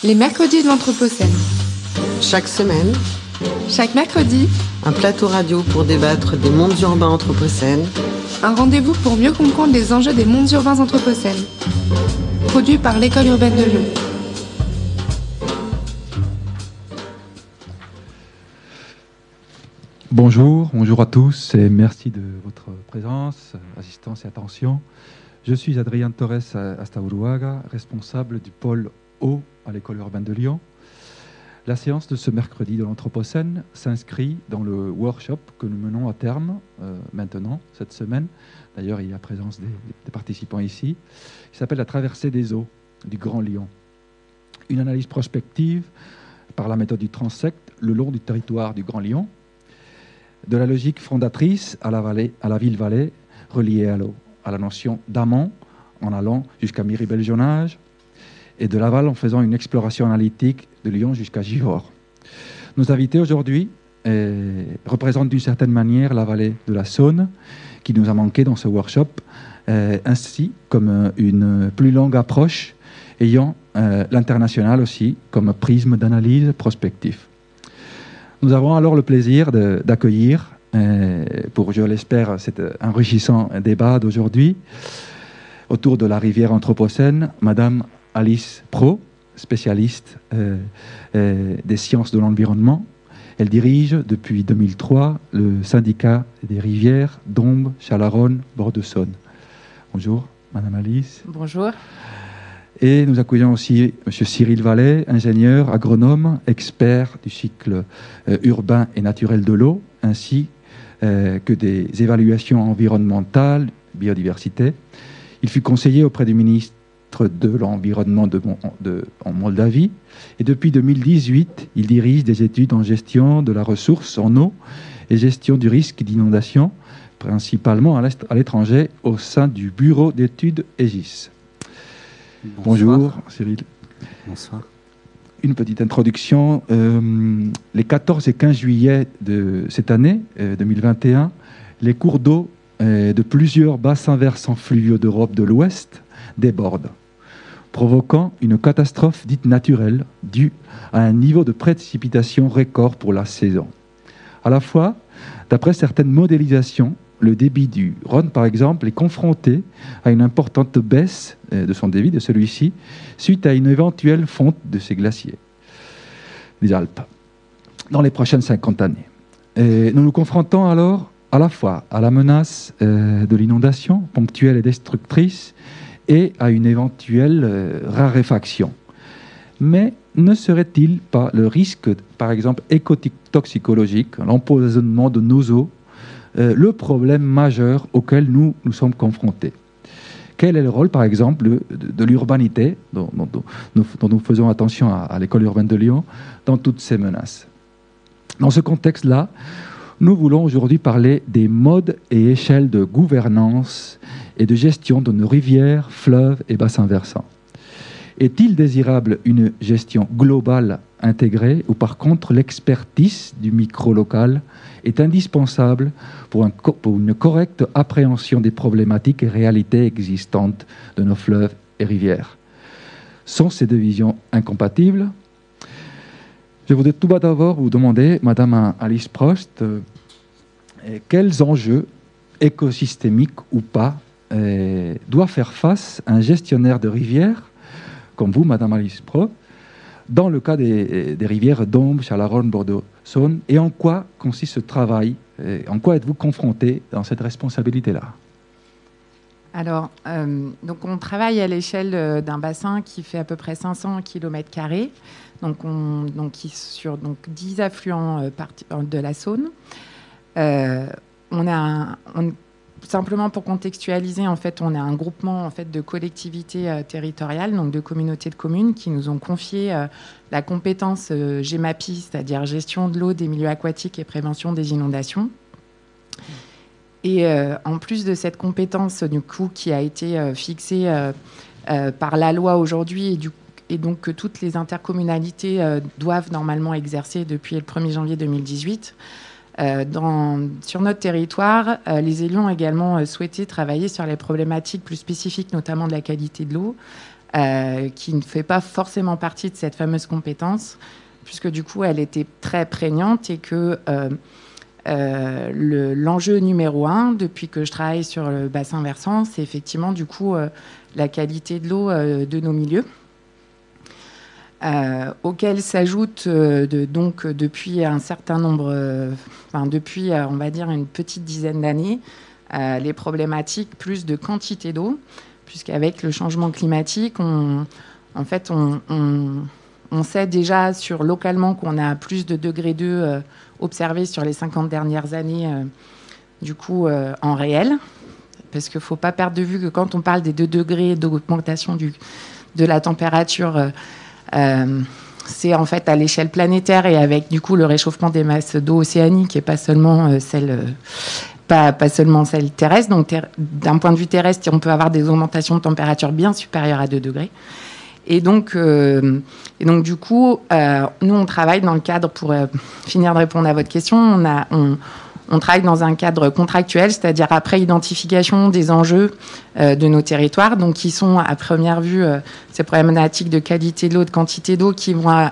Les mercredis de l'Anthropocène. Chaque semaine, Chaque mercredi, un plateau radio pour débattre des mondes urbains anthropocènes. un rendez-vous pour mieux comprendre les enjeux des mondes urbains anthropocènes. Produit par l'École urbaine de Lyon. Bonjour à tous et merci de votre présence, assistance et attention. Je suis Adrien Torres Astauruaga, responsable du pôle Eau à l'École urbaine de Lyon. La séance de ce mercredi de l'Anthropocène s'inscrit dans le workshop que nous menons à terme maintenant, cette semaine. D'ailleurs, il y a présence des participants ici. Il s'appelle La traversée des eaux du Grand Lyon. Une analyse prospective par la méthode du transect le long du territoire du Grand Lyon, de la logique fondatrice à la ville-vallée reliée à l'eau, à la notion d'amont en allant jusqu'à Miribel-Jonage et de l'aval en faisant une exploration analytique de Lyon jusqu'à Givors. Nos invités aujourd'hui représentent d'une certaine manière la vallée de la Saône qui nous a manqué dans ce workshop, ainsi comme une plus longue approche ayant l'international aussi comme prisme d'analyse prospectif. Nous avons alors le plaisir d'accueillir, pour, je l'espère, cet enrichissant débat d'aujourd'hui, autour de la rivière Anthropocène, Madame Alice Pro, spécialiste des sciences de l'environnement. Elle dirige depuis 2003 le syndicat des rivières Dombes, Chalaronne, Bord-de-Saône. Bonjour, Madame Alice. Bonjour. Et nous accueillons aussi M. Cyril Vallet, ingénieur, agronome, expert du cycle urbain et naturel de l'eau, ainsi que des évaluations environnementales, biodiversité. Il fut conseiller auprès du ministre de l'Environnement en Moldavie. Et depuis 2018, il dirige des études en gestion de la ressource en eau et gestion du risque d'inondation, principalement à l'étranger, au sein du bureau d'études EGIS. Bonjour, Cyril. Bonsoir. Une petite introduction. Les 14 et 15 juillet de cette année, 2021, les cours d'eau de plusieurs bassins versants fluviaux d'Europe de l'Ouest débordent, provoquant une catastrophe dite naturelle due à un niveau de précipitation record pour la saison. À la fois, d'après certaines modélisations, le débit du Rhône, par exemple, est confronté à une importante baisse de son débit, de celui-ci, suite à une éventuelle fonte de ces glaciers des Alpes dans les prochaines 50 années. Et nous nous confrontons alors à la fois à la menace de l'inondation ponctuelle et destructrice et à une éventuelle raréfaction. Mais ne serait-il pas le risque, par exemple, écotoxicologique, l'empoisonnement de nos eaux, le problème majeur auquel nous sommes confrontés? Quel est le rôle, par exemple, de l'urbanité, dont nous faisons attention à l'École urbaine de Lyon, dans toutes ces menaces? Dans ce contexte-là, nous voulons aujourd'hui parler des modes et échelles de gouvernance et de gestion de nos rivières, fleuves et bassins versants. Est-il désirable une gestion globale intégrée ou par contre l'expertise du micro-local est indispensable pour une correcte appréhension des problématiques et réalités existantes de nos fleuves et rivières? Sont ces deux visions incompatibles? Je voudrais tout d'abord vous demander, Madame Alice Prost, quels enjeux écosystémiques ou pas doit faire face un gestionnaire de rivières comme vous, Madame Alice Pro, dans le cas des rivières Dombes, Chalaronne, Bord-de-Saône, et en quoi consiste ce travail? En quoi êtes-vous confronté dans cette responsabilité-là? Alors, donc on travaille à l'échelle d'un bassin qui fait à peu près 500 km², sur 10 affluents de la Saône. Simplement pour contextualiser, en fait, on a un groupement de collectivités territoriales, donc de communautés de communes, qui nous ont confié la compétence GEMAPI, c'est-à-dire gestion de l'eau, des milieux aquatiques et prévention des inondations. Et en plus de cette compétence, du coup, qui a été fixée par la loi aujourd'hui, et donc que toutes les intercommunalités doivent normalement exercer depuis le 1er janvier 2018. Sur notre territoire, les élus ont également souhaité travailler sur les problématiques plus spécifiques, notamment de la qualité de l'eau, qui ne fait pas forcément partie de cette fameuse compétence, puisque du coup, elle était très prégnante et que l'enjeu numéro 1, depuis que je travaille sur le bassin versant, c'est effectivement du coup la qualité de l'eau de nos milieux, auquel s'ajoute donc depuis un certain nombre, depuis on va dire une petite dizaine d'années, les problématiques plus de quantité d'eau, puisqu'avec le changement climatique, on sait déjà localement qu'on a plus de degrés 2 observés sur les 50 dernières années, en réel. Parce qu'il ne faut pas perdre de vue que quand on parle des 2 degrés d'augmentation de la température, c'est en fait à l'échelle planétaire et avec du coup le réchauffement des masses d'eau océanique et pas seulement pas seulement celle terrestre. Donc d'un point de vue terrestre, on peut avoir des augmentations de température bien supérieures à 2 degrés. Et donc du coup, nous, on travaille dans le cadre, pour finir de répondre à votre question, on travaille dans un cadre contractuel, c'est-à-dire après identification des enjeux de nos territoires, donc qui sont à première vue ces problématiques de qualité de l'eau, de quantité d'eau, qui vont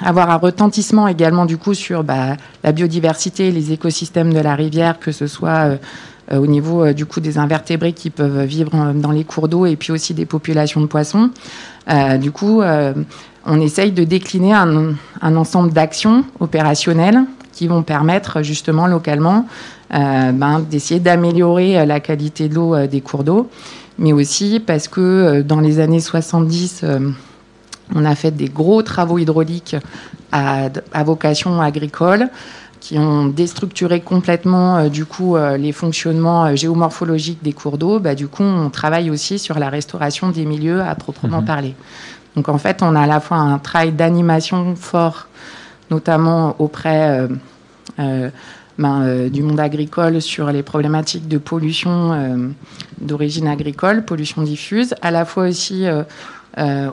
avoir un retentissement également du coup sur la biodiversité, les écosystèmes de la rivière, que ce soit au niveau du coup des invertébrés qui peuvent vivre dans les cours d'eau et puis aussi des populations de poissons. On essaye de décliner un ensemble d'actions opérationnelles qui vont permettre justement localement d'essayer d'améliorer la qualité de l'eau des cours d'eau, mais aussi parce que dans les années 70, on a fait des gros travaux hydrauliques à vocation agricole qui ont déstructuré complètement les fonctionnements géomorphologiques des cours d'eau. Du coup, on travaille aussi sur la restauration des milieux à proprement parler. Donc en fait, on a à la fois un travail d'animation fort, notamment auprès du monde agricole sur les problématiques de pollution d'origine agricole, pollution diffuse, à la fois aussi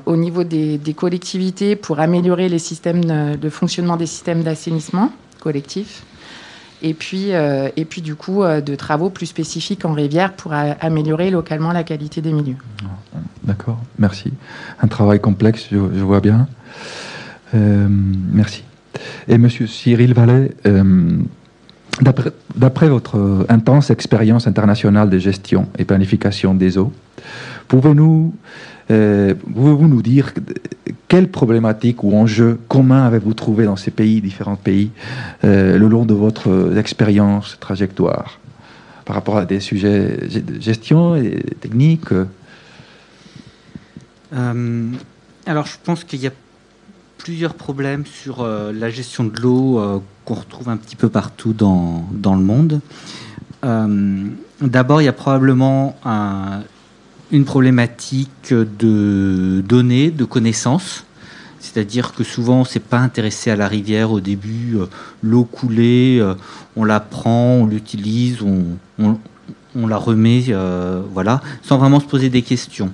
au niveau des collectivités pour améliorer les systèmes de fonctionnement des systèmes d'assainissement collectif, et puis du coup de travaux plus spécifiques en rivière pour améliorer localement la qualité des milieux. D'accord, merci. Un travail complexe, je vois bien. Merci. Et Monsieur Cyril Vallet, d'après votre intense expérience internationale de gestion et planification des eaux, pouvez-vous nous dire quelles problématiques ou enjeux communs avez-vous trouvé dans ces différents pays, le long de votre expérience, trajectoire, par rapport à des sujets de gestion et techniques? Alors, je pense qu'il y a plusieurs problèmes sur la gestion de l'eau qu'on retrouve un petit peu partout dans le monde. D'abord, il y a probablement une problématique de données, de connaissances. C'est-à-dire que souvent, on ne s'est pas intéressé à la rivière au début. L'eau coulée, on la prend, on l'utilise, on la remet, sans vraiment se poser des questions.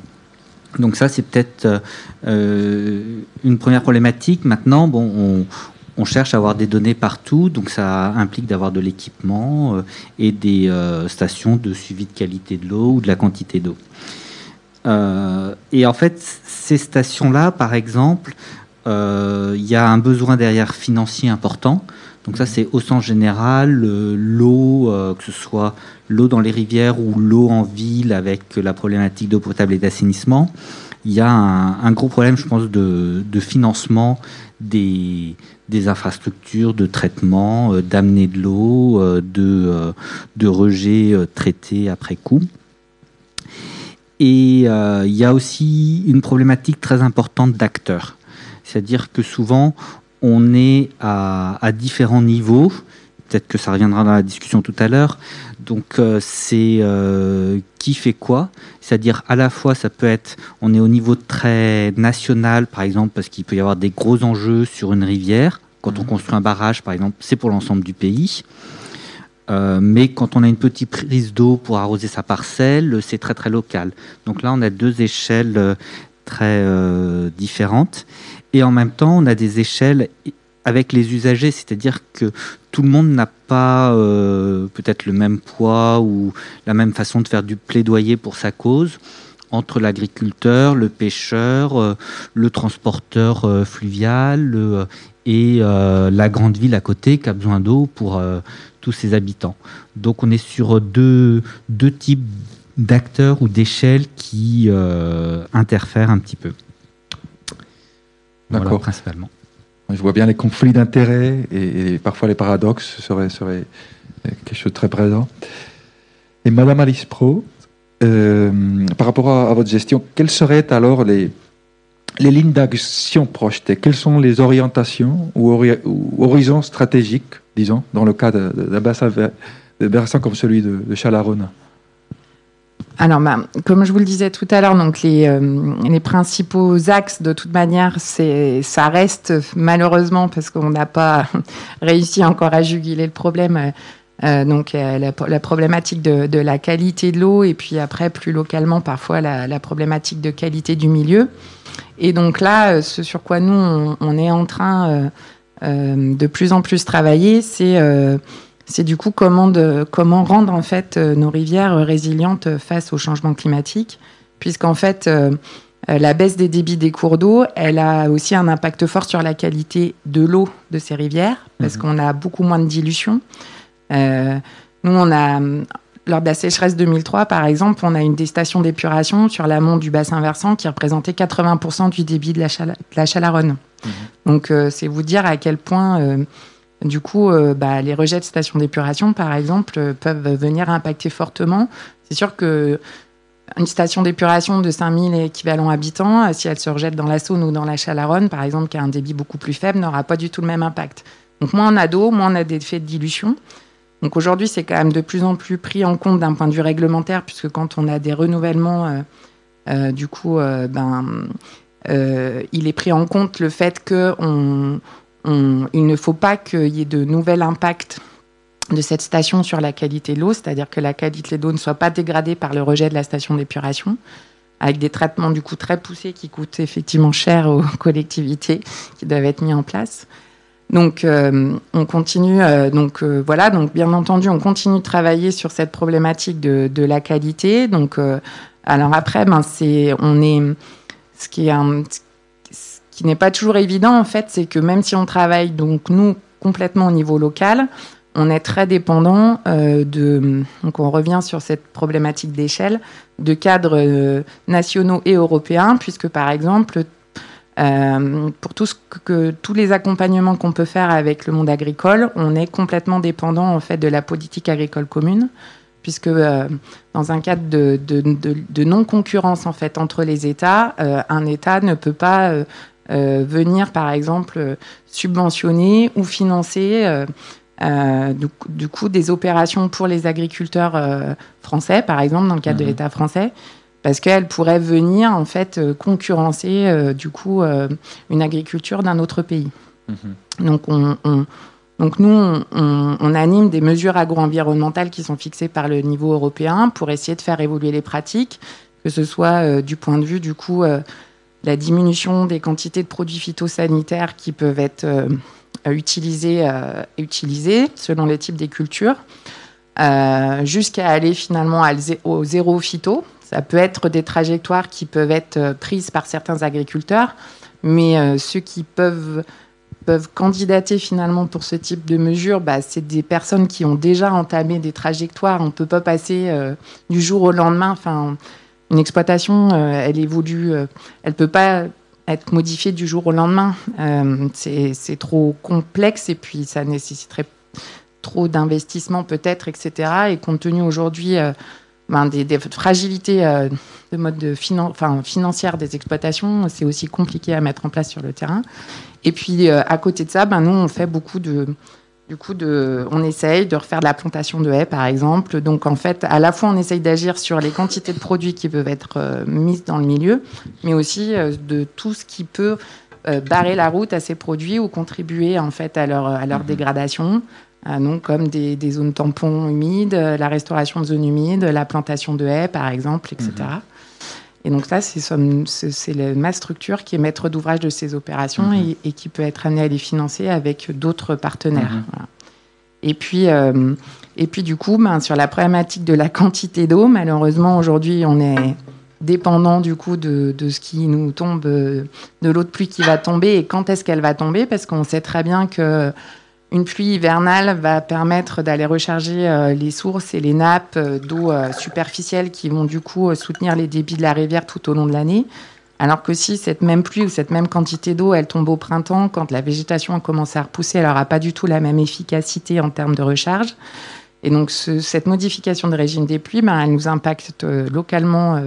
Donc ça, c'est peut-être une première problématique. Maintenant, on cherche à avoir des données partout, donc ça implique d'avoir de l'équipement et des stations de suivi de qualité de l'eau ou de la quantité d'eau. Et en fait, ces stations-là, par exemple, il y a un besoin derrière financier important. Donc ça, c'est au sens général, l'eau, que ce soit l'eau dans les rivières ou l'eau en ville avec la problématique d'eau potable et d'assainissement. Il y a un gros problème, je pense, de financement des infrastructures de traitement, d'amener de l'eau, de rejet traité après coup. Et il y a aussi une problématique très importante d'acteurs. C'est-à-dire que souvent, on est à différents niveaux. Peut-être que ça reviendra dans la discussion tout à l'heure. Donc, c'est qui fait quoi. C'est-à-dire, à la fois, ça peut être, on est au niveau très national, par exemple, parce qu'il peut y avoir des gros enjeux sur une rivière. Quand on construit un barrage, par exemple, c'est pour l'ensemble du pays. Mais quand on a une petite prise d'eau pour arroser sa parcelle, c'est très très local. Donc là, on a deux échelles très différentes. Et en même temps, on a des échelles avec les usagers, c'est-à-dire que tout le monde n'a pas peut-être le même poids ou la même façon de faire du plaidoyer pour sa cause. entre l'agriculteur, le pêcheur, le transporteur fluvial et la grande ville à côté qui a besoin d'eau pour tous ses habitants. Donc on est sur deux types d'acteurs ou d'échelles qui interfèrent un petit peu. D'accord. Voilà, principalement. Je vois bien les conflits d'intérêts et parfois les paradoxes seraient quelque chose de très présent. Et Madame Alice Pro, par rapport à votre gestion, quelles seraient alors les lignes d'action projetées? Quelles sont les orientations ou horizons stratégiques, disons, dans le cas d'un bassin comme celui de Chalaronne? Alors, comme je vous le disais tout à l'heure, donc les principaux axes, de toute manière, ça reste malheureusement, parce qu'on n'a pas réussi encore à juguler le problème, donc la problématique de la qualité de l'eau, et puis après, plus localement, parfois, la problématique de qualité du milieu. Et donc là, ce sur quoi nous, on est en train de plus en plus travailler, c'est du coup comment rendre en fait nos rivières résilientes face au changement climatique, puisqu'en fait la baisse des débits des cours d'eau, elle a aussi un impact fort sur la qualité de l'eau de ces rivières, parce qu'on a beaucoup moins de dilution. Nous, on a, lors de la sécheresse 2003, par exemple, on a une des stations d'épuration sur l'amont du bassin versant qui représentait 80% du débit de la Chalaronne. Donc, c'est vous dire à quel point... Du coup, les rejets de stations d'épuration, par exemple, peuvent venir impacter fortement. C'est sûr qu'une station d'épuration de 5000 équivalents habitants, si elle se rejette dans la Saône ou dans la Chalaronne, par exemple, qui a un débit beaucoup plus faible, n'aura pas du tout le même impact. Donc, moins on a d'eau, moins on a des effets de dilution. Donc, aujourd'hui, c'est quand même de plus en plus pris en compte d'un point de vue réglementaire, puisque quand on a des renouvellements, il est pris en compte le fait il ne faut pas qu'il y ait de nouvel impact de cette station sur la qualité de l'eau, c'est-à-dire que la qualité de l'eau ne soit pas dégradée par le rejet de la station d'épuration, avec des traitements du coup très poussés qui coûtent effectivement cher aux collectivités qui doivent être mis en place. Donc on continue, donc bien entendu on continue de travailler sur cette problématique de la qualité. Donc alors après, ce qui n'est pas toujours évident, en fait, c'est que même si on travaille, donc nous, complètement au niveau local, on est très dépendant donc on revient sur cette problématique d'échelle, de cadres nationaux et européens, puisque par exemple, pour tous les accompagnements qu'on peut faire avec le monde agricole, on est complètement dépendant, en fait, de la politique agricole commune, puisque dans un cadre de non-concurrence, en fait, entre les États, un État ne peut pas... venir, par exemple, subventionner ou financer du coup des opérations pour les agriculteurs français, par exemple, dans le cadre de l'État français, parce qu'elles pourraient venir, en fait, concurrencer, du coup, une agriculture d'un autre pays. Donc, nous, on anime des mesures agro-environnementales qui sont fixées par le niveau européen pour essayer de faire évoluer les pratiques, que ce soit du point de vue, du coup... la diminution des quantités de produits phytosanitaires qui peuvent être utilisés selon les types des cultures, jusqu'à aller finalement au zéro phyto. Ça peut être des trajectoires qui peuvent être prises par certains agriculteurs, mais ceux qui peuvent candidater finalement pour ce type de mesures, c'est des personnes qui ont déjà entamé des trajectoires. On ne peut pas passer du jour au lendemain. Enfin, une exploitation, elle évolue, elle peut pas être modifiée du jour au lendemain. C'est trop complexe et puis ça nécessiterait trop d'investissement peut-être, etc. Et compte tenu aujourd'hui des fragilités de mode financière des exploitations, c'est aussi compliqué à mettre en place sur le terrain. Et puis à côté de ça, nous on fait beaucoup on essaye de refaire de la plantation de haies, par exemple. Donc, en fait, à la fois, on essaye d'agir sur les quantités de produits qui peuvent être mises dans le milieu, mais aussi de tout ce qui peut barrer la route à ces produits ou contribuer, en fait, à leur dégradation. Donc, comme des zones tampons humides, la restauration de zones humides, la plantation de haies, par exemple, etc. Et donc ça, c'est ma structure qui est maître d'ouvrage de ces opérations et qui peut être amenée à les financer avec d'autres partenaires. Voilà. Et puis du coup, sur la problématique de la quantité d'eau, malheureusement, aujourd'hui, on est dépendant du coup de ce qui nous tombe, de l'eau de pluie qui va tomber et quand est-ce qu'elle va tomber, parce qu'on sait très bien que une pluie hivernale va permettre d'aller recharger les sources et les nappes d'eau superficielle qui vont du coup soutenir les débits de la rivière tout au long de l'année. Alors que si cette même pluie ou cette même quantité d'eau, elle tombe au printemps, quand la végétation a commencé à repousser, elle n'aura pas du tout la même efficacité en termes de recharge. Et donc cette modification de régime des pluies, elle nous impacte localement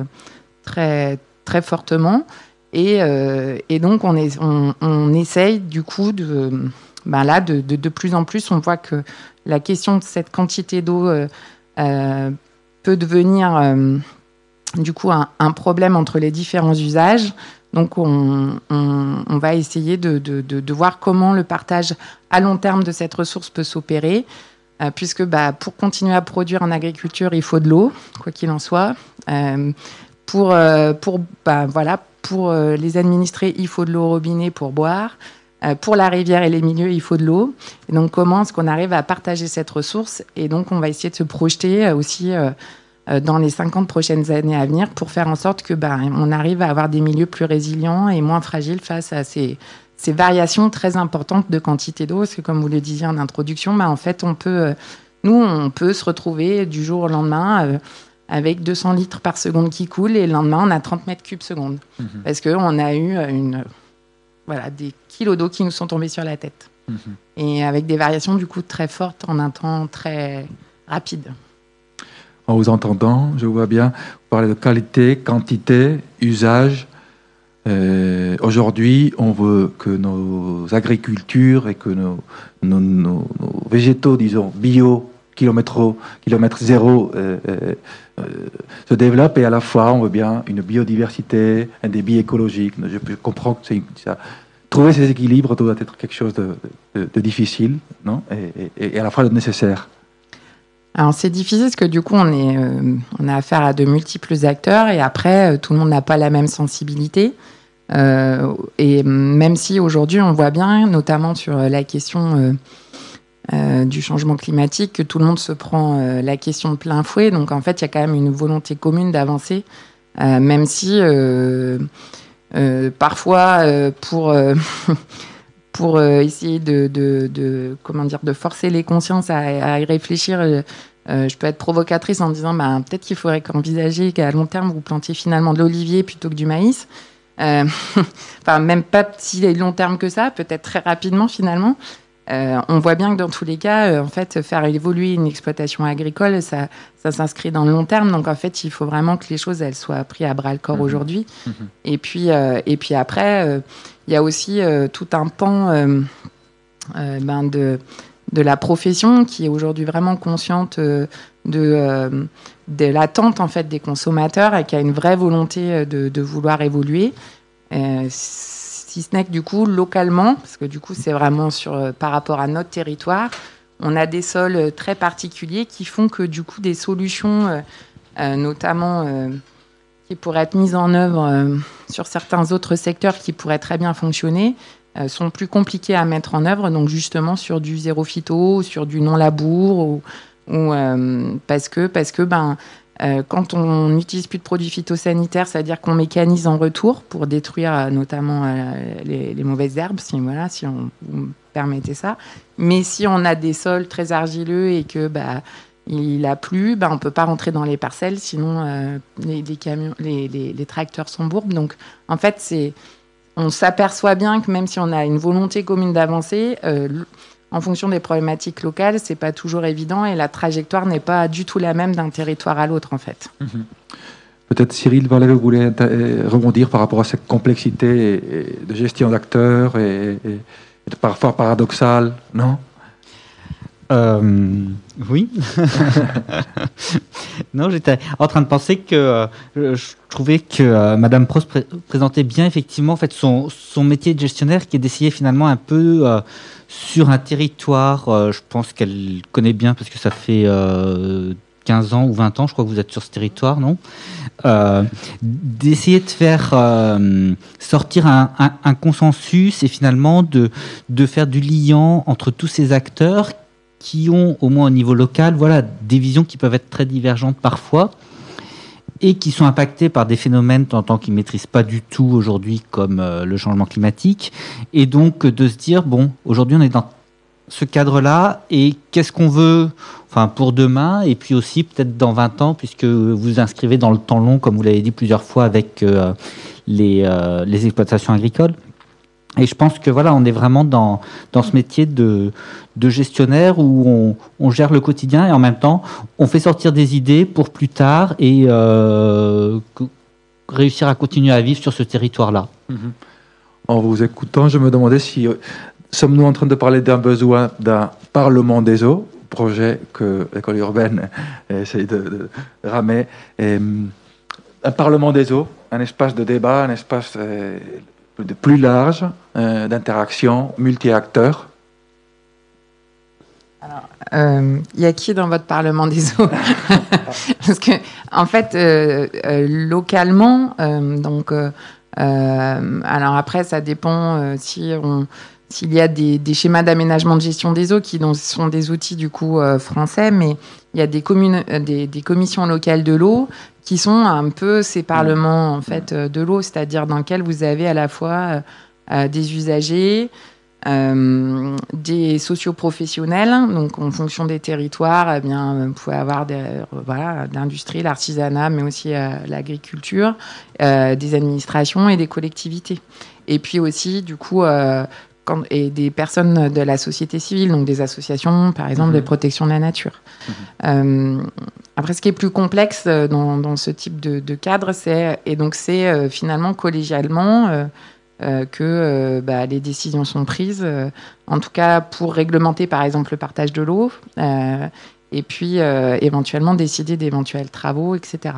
très, très fortement. Et donc on essaye du coup de plus en plus, on voit que la question de cette quantité d'eau peut devenir du coup un problème entre les différents usages. Donc on va essayer de voir comment le partage à long terme de cette ressource peut s'opérer, puisque pour continuer à produire en agriculture, il faut de l'eau, quoi qu'il en soit. Pour les administrés, il faut de l'eau au robinet pour boire. Pour la rivière et les milieux, il faut de l'eau. Et donc, comment est-ce qu'on arrive à partager cette ressource ? Et donc, on va essayer de se projeter aussi dans les 50 prochaines années à venir pour faire en sorte que on arrive à avoir des milieux plus résilients et moins fragiles face à ces variations très importantes de quantité d'eau. Parce que, comme vous le disiez en introduction, en fait, on peut se retrouver du jour au lendemain avec 200 litres par seconde qui coulent et le lendemain, on a 30 mètres cubes seconde. Parce qu'on a eu des kilos d'eau qui nous sont tombés sur la tête. Et avec des variations du coup très fortes en un temps très rapide. En vous entendant, je vois bien, vous parlez de qualité, quantité, usage. Aujourd'hui, on veut que nos agricultures et que nos végétaux, disons, bio, kilomètre zéro, se développent, et à la fois, on veut bien une biodiversité, un débit écologique. Je comprends que ça. Trouver ces équilibres doit être quelque chose de difficile, non, et à la fois de nécessaire. Alors c'est difficile parce que du coup on a affaire à de multiples acteurs et après tout le monde n'a pas la même sensibilité. Et même si aujourd'hui on voit bien, notamment sur la question du changement climatique, que tout le monde se prend la question de plein fouet. Donc en fait il y a quand même une volonté commune d'avancer, même si parfois pour essayer de forcer les consciences à y réfléchir, je peux être provocatrice en disant peut-être qu'il faudrait envisager qu'à long terme vous plantiez finalement de l'olivier plutôt que du maïs. Même pas si long terme que ça, peut-être très rapidement finalement. On voit bien que dans tous les cas, en fait, faire évoluer une exploitation agricole, ça s'inscrit dans le long terme. Donc en fait, il faut vraiment que les choses elles soient prises à bras le corps aujourd'hui. Et puis après, il y a aussi tout un pan de la profession qui est aujourd'hui vraiment consciente de l'attente en fait des consommateurs et qui a une vraie volonté de vouloir évoluer. Si ce n'est que du coup localement, parce que du coup c'est vraiment par rapport à notre territoire, on a des sols très particuliers qui font que du coup des solutions, notamment qui pourraient être mises en œuvre sur certains autres secteurs qui pourraient très bien fonctionner, sont plus compliquées à mettre en œuvre. Donc justement sur du zéro phyto, sur du non labour, parce que quand on n'utilise plus de produits phytosanitaires, c'est-à-dire qu'on mécanise en retour pour détruire notamment les mauvaises herbes, si on vous me permettez ça. Mais si on a des sols très argileux et que il a plu, on ne peut pas rentrer dans les parcelles, sinon les tracteurs sont bourbes. Donc en fait, on s'aperçoit bien que même si on a une volonté commune d'avancer, en fonction des problématiques locales, c'est pas toujours évident et la trajectoire n'est pas du tout la même d'un territoire à l'autre, en fait. Peut-être Cyril Vallet, vous voulez rebondir par rapport à cette complexité de gestion d'acteurs et parfois paradoxale, non ? Oui. Non, j'étais en train de penser que je trouvais que Madame Prost présentait bien effectivement en fait son métier de gestionnaire, qui est d'essayer finalement un peu sur un territoire. Je pense qu'elle connaît bien parce que ça fait 15 ans ou 20 ans, je crois que vous êtes sur ce territoire, non ? D'essayer de faire sortir un consensus et finalement de faire du liant entre tous ces acteurs qui ont, au moins au niveau local, des visions qui peuvent être très divergentes parfois, et qui sont impactés par des phénomènes qu'ils ne maîtrisent pas du tout aujourd'hui, comme le changement climatique. Et donc de se dire, bon, aujourd'hui on est dans ce cadre-là, et qu'est-ce qu'on veut pour demain, et puis aussi peut-être dans 20 ans, puisque vous vous inscrivez dans le temps long, comme vous l'avez dit plusieurs fois, avec les exploitations agricoles. Et je pense que voilà, on est vraiment dans ce métier de gestionnaire où on gère le quotidien et en même temps, on fait sortir des idées pour plus tard et réussir à continuer à vivre sur ce territoire-là. En vous écoutant, je me demandais si sommes-nous en train de parler d'un besoin d'un Parlement des eaux, projet que l'école urbaine essaye de ramer, un Parlement des eaux, un espace de débat, un espace de plus large, d'interaction, multi-acteurs. Alors, y a qui dans votre Parlement des eaux? Parce que, en fait, localement, alors après, ça dépend s'il y a des schémas d'aménagement de gestion des eaux qui sont des outils du coup français, mais il y a des commissions locales de l'eau qui sont un peu ces parlements en fait de l'eau, c'est-à-dire dans lesquels vous avez à la fois des usagers, des socioprofessionnels, donc en fonction des territoires, eh bien, vous pouvez avoir l'industrie, l'artisanat, mais aussi l'agriculture, des administrations et des collectivités. Et puis aussi, du coup, et des personnes de la société civile, donc des associations, par exemple, de protection de la nature. Après, ce qui est plus complexe dans ce type de cadre, c'est finalement collégialement que les décisions sont prises, en tout cas pour réglementer, par exemple, le partage de l'eau, et puis éventuellement décider d'éventuels travaux, etc.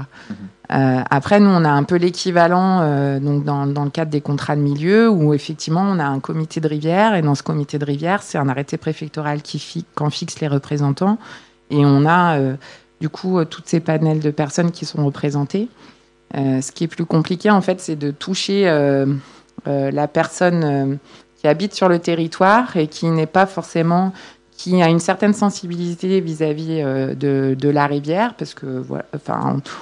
Après, nous, on a un peu l'équivalent donc dans le cadre des contrats de milieu, où effectivement, on a un comité de rivière, et dans ce comité de rivière, c'est un arrêté préfectoral qui en fixe les représentants, et on a du coup toutes ces panels de personnes qui sont représentées. Ce qui est plus compliqué, en fait, c'est de toucher la personne qui habite sur le territoire et qui n'est pas forcément... qui a une certaine sensibilité vis-à-vis de la rivière, parce que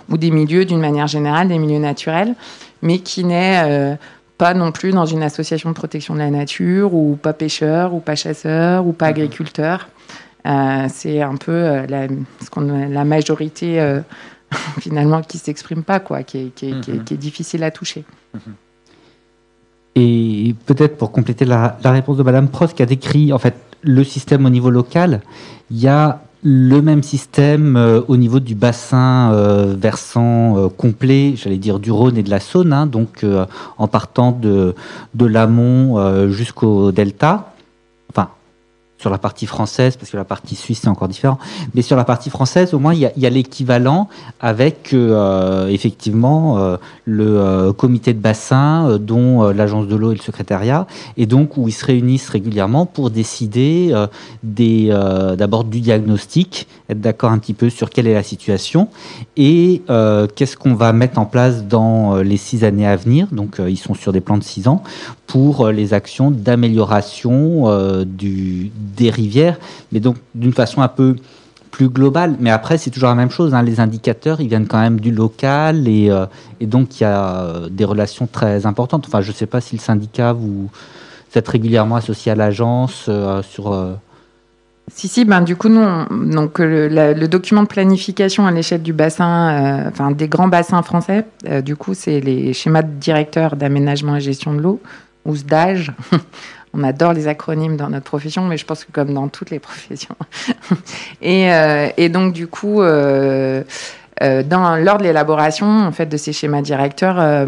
ou des milieux d'une manière générale, des milieux naturels, mais qui n'est pas non plus dans une association de protection de la nature, ou pas pêcheur, ou pas chasseur, ou pas agriculteur. C'est un peu la majorité finalement qui s'exprime pas, quoi, qui est difficile à toucher. Et peut-être pour compléter la réponse de Madame Prost, qui a décrit en fait le système au niveau local, il y a le même système au niveau du bassin versant complet, j'allais dire du Rhône et de la Saône, donc en partant de l'amont jusqu'au delta. Enfin, sur la partie française, parce que la partie suisse c'est encore différent, mais sur la partie française au moins il y a l'équivalent avec effectivement le comité de bassin dont l'agence de l'eau et le secrétariat, et donc où ils se réunissent régulièrement pour décider d'abord du diagnostic, être d'accord un petit peu sur quelle est la situation et qu'est-ce qu'on va mettre en place dans les 6 années à venir. Donc ils sont sur des plans de 6 ans pour les actions d'amélioration des rivières, mais donc d'une façon un peu plus globale. Mais après, c'est toujours la même chose, les indicateurs, ils viennent quand même du local, et donc il y a des relations très importantes. Enfin, je ne sais pas si le syndicat, vous êtes régulièrement associé à l'agence sur... Si, du coup, nous, le document de planification à l'échelle du bassin, des grands bassins français, du coup, c'est les schémas directeurs d'aménagement et gestion de l'eau, ou SDAGE. On adore les acronymes dans notre profession, mais je pense que comme dans toutes les professions. Et donc, du coup, lors de l'élaboration en fait, de ces schémas directeurs,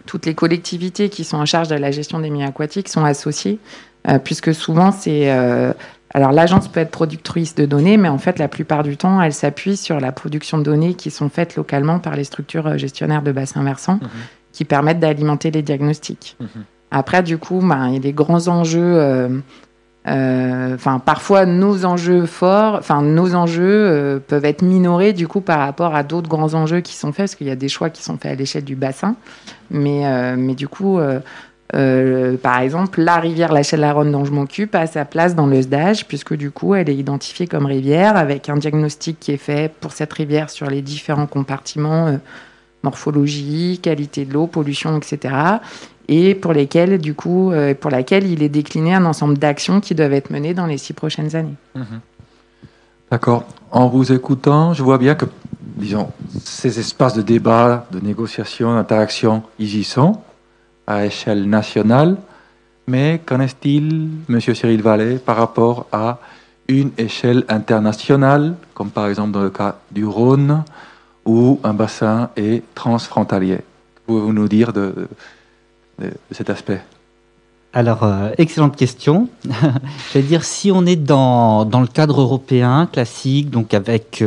toutes les collectivités qui sont en charge de la gestion des milieux aquatiques sont associées, puisque souvent, c'est... alors, l'agence peut être productrice de données, mais en fait, la plupart du temps, elle s'appuie sur la production de données qui sont faites localement par les structures gestionnaires de bassins versants, qui permettent d'alimenter les diagnostics. Après, du coup, il y a des grands enjeux. Parfois, nos enjeux forts, nos enjeux peuvent être minorés, du coup, par rapport à d'autres grands enjeux qui sont faits, parce qu'il y a des choix qui sont faits à l'échelle du bassin. Mais du coup... par exemple, la rivière La Chelle-la-Ronne dont je m'occupe a sa place dans le SDAGE, puisque du coup, elle est identifiée comme rivière avec un diagnostic qui est fait pour cette rivière sur les différents compartiments morphologie, qualité de l'eau, pollution, etc. Et pour laquelle il est décliné un ensemble d'actions qui doivent être menées dans les 6 prochaines années. D'accord. En vous écoutant, je vois bien que, disons, ces espaces de débat, de négociation, d'interaction, ils y sont, à échelle nationale. Mais qu'en est-il, Monsieur Cyril Vallée, par rapport à une échelle internationale, comme par exemple dans le cas du Rhône, où un bassin est transfrontalier? Pouvez-vous nous dire de cet aspect? Alors, excellente question. Je vais dire, si on est dans le cadre européen classique, donc avec,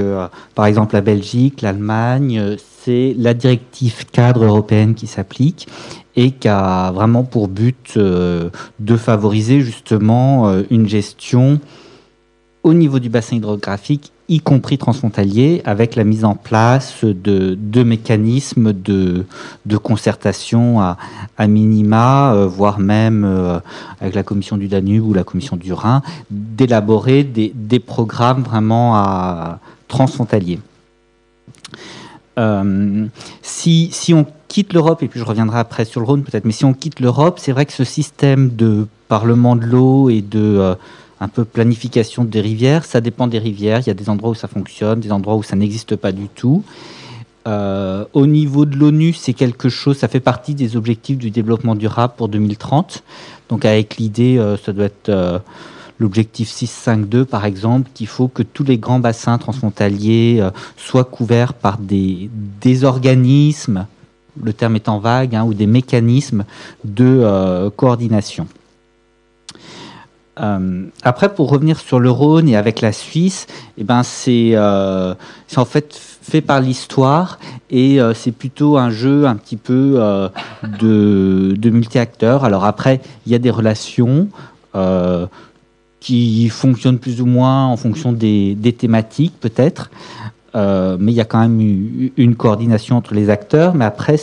par exemple, la Belgique, l'Allemagne, c'est la directive cadre européenne qui s'applique et qui a vraiment pour but de favoriser justement une gestion au niveau du bassin hydrographique, y compris transfrontalier, avec la mise en place de mécanismes de concertation à minima, voire même avec la Commission du Danube ou la Commission du Rhin, d'élaborer des programmes vraiment transfrontaliers. Si on quitte l'Europe, et puis je reviendrai après sur le Rhône peut-être, mais si on quitte l'Europe, c'est vrai que ce système de parlement de l'eau et de un peu planification des rivières, ça dépend des rivières. Il y a des endroits où ça fonctionne, des endroits où ça n'existe pas du tout. Au niveau de l'ONU, c'est quelque chose, ça fait partie des objectifs du développement durable pour 2030. Donc avec l'idée, ça doit être l'objectif 652 par exemple, qu'il faut que tous les grands bassins transfrontaliers soient couverts par des organismes, le terme étant vague, ou des mécanismes de coordination. Après, pour revenir sur le Rhône et avec la Suisse, c'est en fait fait par l'histoire et c'est plutôt un jeu un petit peu de multi-acteurs. Alors après, il y a des relations qui fonctionnent plus ou moins en fonction des thématiques peut-être, mais il y a quand même une coordination entre les acteurs. Mais après,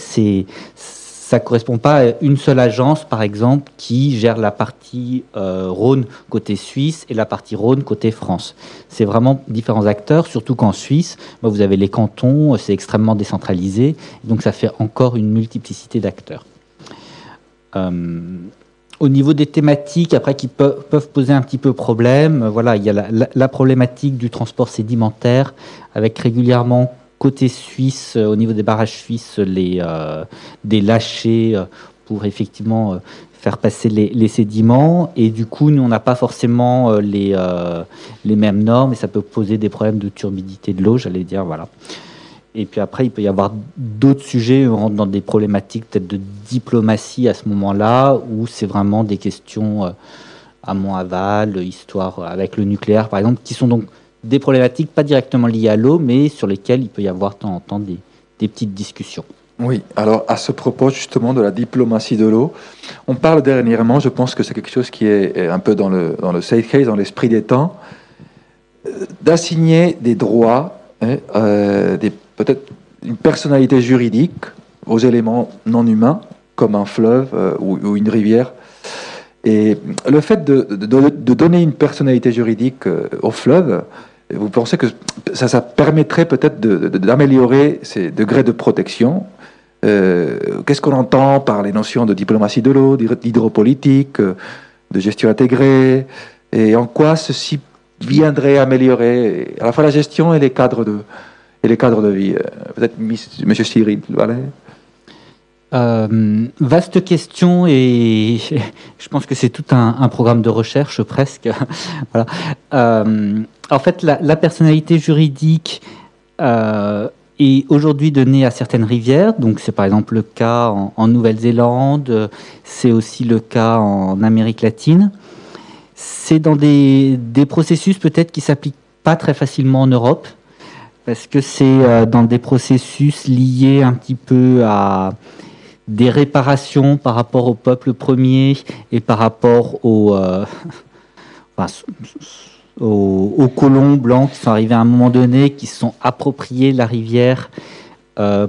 ça correspond pas à une seule agence, par exemple, qui gère la partie Rhône côté Suisse et la partie Rhône côté France. C'est vraiment différents acteurs, surtout qu'en Suisse, vous avez les cantons, c'est extrêmement décentralisé, donc ça fait encore une multiplicité d'acteurs. Au niveau des thématiques, après, qui peuvent poser un petit peu problème, voilà, il y a la problématique du transport sédimentaire, avec régulièrement côté suisse, au niveau des barrages suisses, des lâchers pour effectivement faire passer les sédiments. Et du coup, nous, on n'a pas forcément les mêmes normes et ça peut poser des problèmes de turbidité de l'eau, j'allais dire, voilà. Et puis après, il peut y avoir d'autres sujets, on rentre dans des problématiques peut-être de diplomatie à ce moment-là, où c'est vraiment des questions amont-aval, histoire avec le nucléaire, par exemple, qui sont donc des problématiques pas directement liées à l'eau, mais sur lesquelles il peut y avoir de temps en temps des petites discussions. Oui, alors à ce propos justement de la diplomatie de l'eau, on parle dernièrement, je pense que c'est quelque chose qui est un peu dans le zeitgeist, dans l'esprit des temps, d'assigner des droits, peut-être une personnalité juridique aux éléments non humains, comme un fleuve ou une rivière. Et le fait de donner une personnalité juridique au fleuve, vous pensez que ça permettrait peut-être d'améliorer ces degrés de protection? Qu'est-ce qu'on entend par les notions de diplomatie de l'eau, d'hydropolitique, de gestion intégrée, et en quoi ceci viendrait améliorer à la fois la gestion et les cadres de vie? Peut-être Monsieur Cyril Vallée. Vaste question et je pense que c'est tout un programme de recherche presque. Voilà. En fait, la personnalité juridique est aujourd'hui donnée à certaines rivières. Donc, c'est par exemple le cas en Nouvelle-Zélande, c'est aussi le cas en Amérique latine. C'est dans des processus peut-être qui s'appliquent pas très facilement en Europe, parce que c'est dans des processus liés un petit peu à des réparations par rapport au peuple premier et par rapport aux colons blancs qui sont arrivés à un moment donné, qui se sont appropriés la rivière,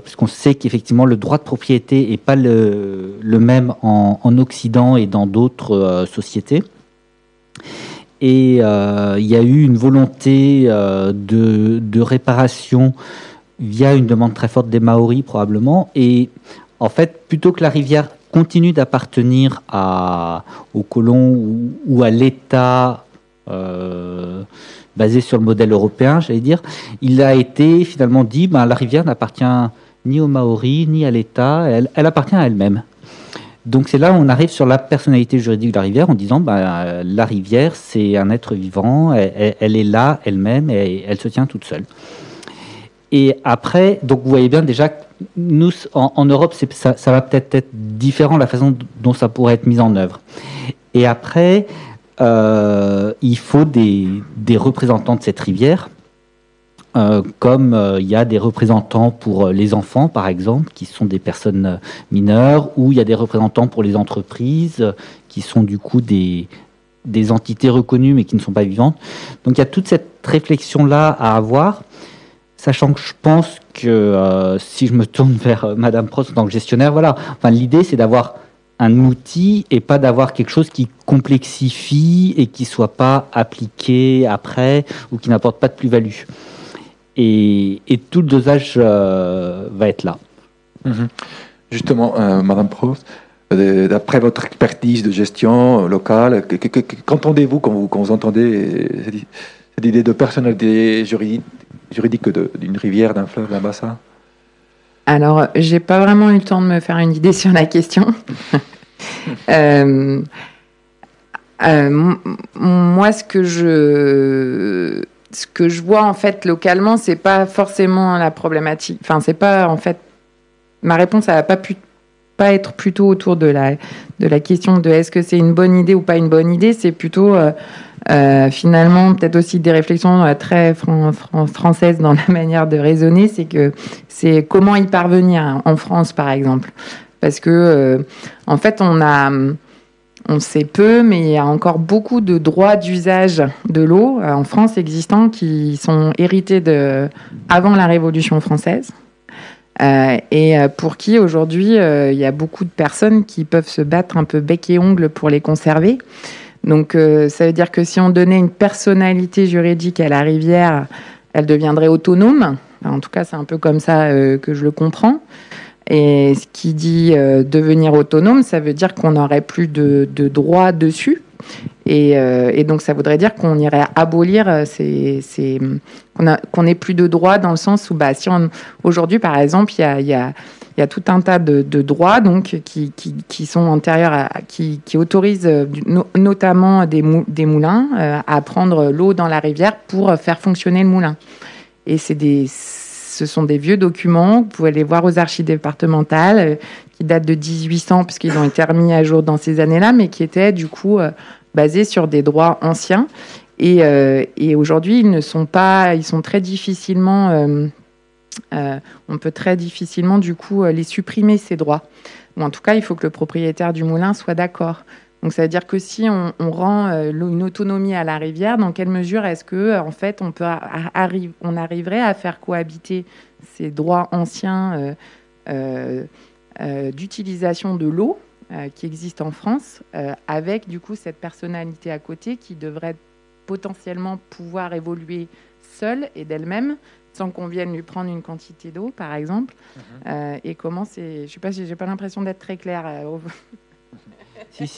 puisqu'on sait qu'effectivement le droit de propriété n'est pas le même en Occident et dans d'autres sociétés. Et il y a eu une volonté de réparation via une demande très forte des Maoris probablement. Et en fait, plutôt que la rivière continue d'appartenir aux colons ou à l'État basé sur le modèle européen, j'allais dire, il a été finalement dit la rivière n'appartient ni aux Maoris ni à l'État, elle appartient à elle-même. Donc c'est là où on arrive sur la personnalité juridique de la rivière en disant la rivière c'est un être vivant, elle est là elle-même et elle se tient toute seule. Et après, donc vous voyez bien déjà, nous en Europe, ça va peut-être être différent la façon dont ça pourrait être mis en œuvre. Et après, il faut des représentants de cette rivière, comme il y a des représentants pour les enfants, par exemple, qui sont des personnes mineures, ou il y a des représentants pour les entreprises, qui sont du coup des entités reconnues mais qui ne sont pas vivantes. Donc il y a toute cette réflexion-là à avoir. Sachant que je pense que si je me tourne vers Madame Prost en tant que gestionnaire, voilà. Enfin, l'idée, c'est d'avoir un outil et pas d'avoir quelque chose qui complexifie et qui soit pas appliqué après ou qui n'apporte pas de plus-value. Et tout le dosage va être là. Justement, Madame Prost, d'après votre expertise de gestion locale, qu'entendez-vous quand vous entendez cette idée de personnalité juridique d'une rivière, d'un fleuve, d'un bassin? Alors, j'ai pas vraiment eu le temps de me faire une idée sur la question. Moi, ce que je vois en fait localement, c'est pas forcément la problématique. Enfin, c'est pas en fait ma réponse, elle va pas être plutôt autour de la question de est-ce que c'est une bonne idée ou pas une bonne idée. C'est plutôt finalement peut-être aussi des réflexions très françaises dans la manière de raisonner. C'est comment y parvenir en France, par exemple, parce que en fait on sait peu, mais il y a encore beaucoup de droits d'usage de l'eau en France existants qui sont hérités avant la Révolution française. Et pour qui aujourd'hui il y a beaucoup de personnes qui peuvent se battre un peu bec et ongle pour les conserver. Donc ça veut dire que si on donnait une personnalité juridique à la rivière, elle deviendrait autonome. Enfin, en tout cas, c'est un peu comme ça que je le comprends. Et ce qui dit devenir autonome, ça veut dire qu'on n'aurait plus de droits dessus. Et donc, ça voudrait dire qu'on irait abolir qu'on n'ait plus de droits dans le sens où, aujourd'hui, par exemple, il y a tout un tas de droits donc, qui sont antérieurs qui autorisent notamment des moulins à prendre l'eau dans la rivière pour faire fonctionner le moulin. Et ce sont des vieux documents, vous pouvez les voir aux archives départementales, qui datent de 1800, puisqu'ils ont été remis à jour dans ces années-là, mais qui étaient du coup basés sur des droits anciens. Et aujourd'hui, ils sont très difficilement... on peut très difficilement, du coup, les supprimer, ces droits. Ou en tout cas, il faut que le propriétaire du moulin soit d'accord. Donc, ça veut dire que si on rend une autonomie à la rivière, dans quelle mesure est-ce que, en fait, on arriverait à faire cohabiter ces droits anciens d'utilisation de l'eau qui existent en France avec, du coup, cette personnalité à côté qui devrait potentiellement pouvoir évoluer seule et d'elle-même, sans qu'on vienne lui prendre une quantité d'eau, par exemple. Et comment c'est... Je sais pas, j'ai pas l'impression d'être très claire.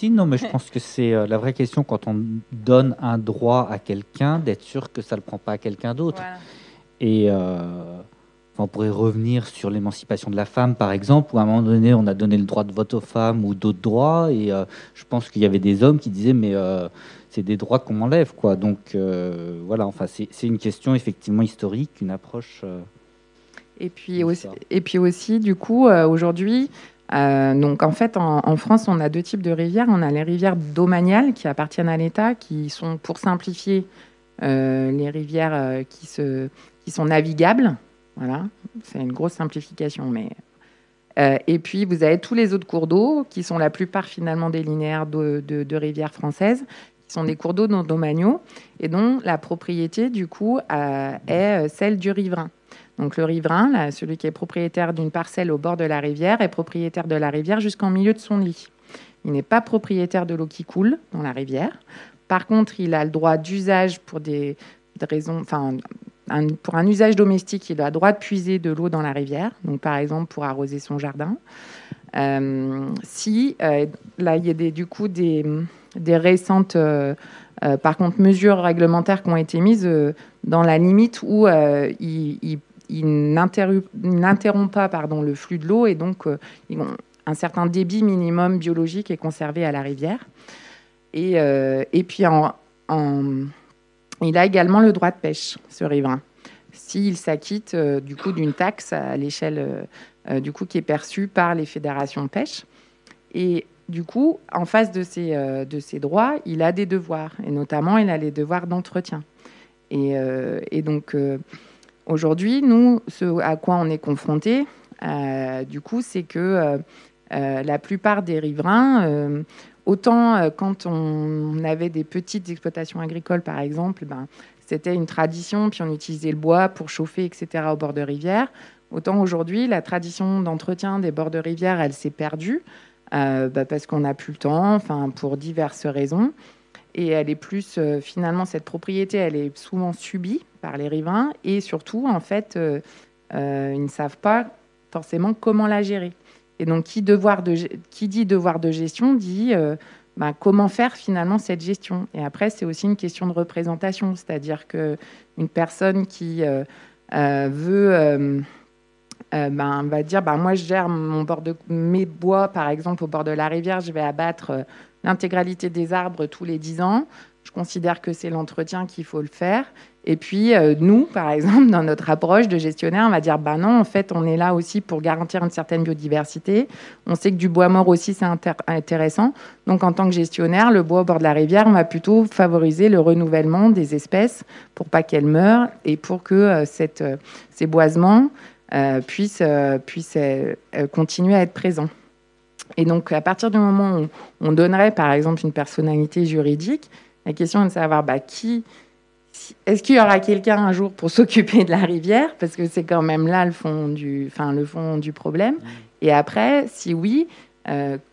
Non, mais je pense que c'est la vraie question quand on donne un droit à quelqu'un, d'être sûr que ça ne le prend pas à quelqu'un d'autre. Voilà. Et on pourrait revenir sur l'émancipation de la femme, par exemple, où à un moment donné, on a donné le droit de vote aux femmes ou d'autres droits. Et je pense qu'il y avait des hommes qui disaient, mais c'est des droits qu'on m'enlève, quoi. Donc voilà, enfin, c'est une question effectivement historique, une approche. Et puis aussi, du coup, aujourd'hui... donc en fait en France on a deux types de rivières. On a les rivières domaniales qui appartiennent à l'État, qui sont, pour simplifier, les rivières qui sont navigables. Voilà, c'est une grosse simplification, mais et puis vous avez tous les autres cours d'eau qui sont la plupart finalement des linéaires de rivières françaises, qui sont des cours d'eau non domaniaux et dont la propriété du coup est celle du riverain. Donc le riverain, là, celui qui est propriétaire d'une parcelle au bord de la rivière, est propriétaire de la rivière jusqu'en milieu de son lit. Il n'est pas propriétaire de l'eau qui coule dans la rivière. Par contre, il a le droit d'usage pour des raisons, enfin, pour un usage domestique, il a le droit de puiser de l'eau dans la rivière, donc par exemple pour arroser son jardin. Là, il y a des récentes, par contre, mesures réglementaires qui ont été mises dans la limite où il n'interrompt pas le flux de l'eau, et donc un certain débit minimum biologique est conservé à la rivière. Et puis, il a également le droit de pêche, ce riverain, s'il s'acquitte d'une taxe à l'échelle qui est perçue par les fédérations de pêche. Et du coup, en face de ces droits, il a des devoirs, et notamment, il a les devoirs d'entretien. Et donc, aujourd'hui, nous, ce à quoi on est confrontés, c'est que la plupart des riverains, autant quand on avait des petites exploitations agricoles, par exemple, c'était une tradition, puis on utilisait le bois pour chauffer, etc., au bord de rivière. Autant aujourd'hui, la tradition d'entretien des bords de rivière, elle s'est perdue, parce qu'on n'a plus le temps, pour diverses raisons. Et elle est plus, finalement, cette propriété, elle est souvent subie par les riverains, et surtout, en fait, ils ne savent pas forcément comment la gérer. Et donc, qui dit devoir de gestion dit comment faire finalement cette gestion. Et après, c'est aussi une question de représentation, c'est-à-dire qu'une personne qui veut va dire moi je gère mes bois, par exemple, au bord de la rivière, je vais abattre l'intégralité des arbres tous les 10 ans. Je considère que c'est l'entretien qu'il faut le faire. Et puis, nous, par exemple, dans notre approche de gestionnaire, on va dire non, en fait, on est là aussi pour garantir une certaine biodiversité. On sait que du bois mort aussi, c'est intéressant. Donc, en tant que gestionnaire, le bois au bord de la rivière, on va plutôt favoriser le renouvellement des espèces pour pas qu'elles meurent et pour que ces boisements puissent continuer à être présents. Et donc, à partir du moment où on donnerait, par exemple, une personnalité juridique, la question est de savoir est-ce qu'il y aura quelqu'un un jour pour s'occuper de la rivière, parce que c'est quand même là le fond du problème. Et après, si oui,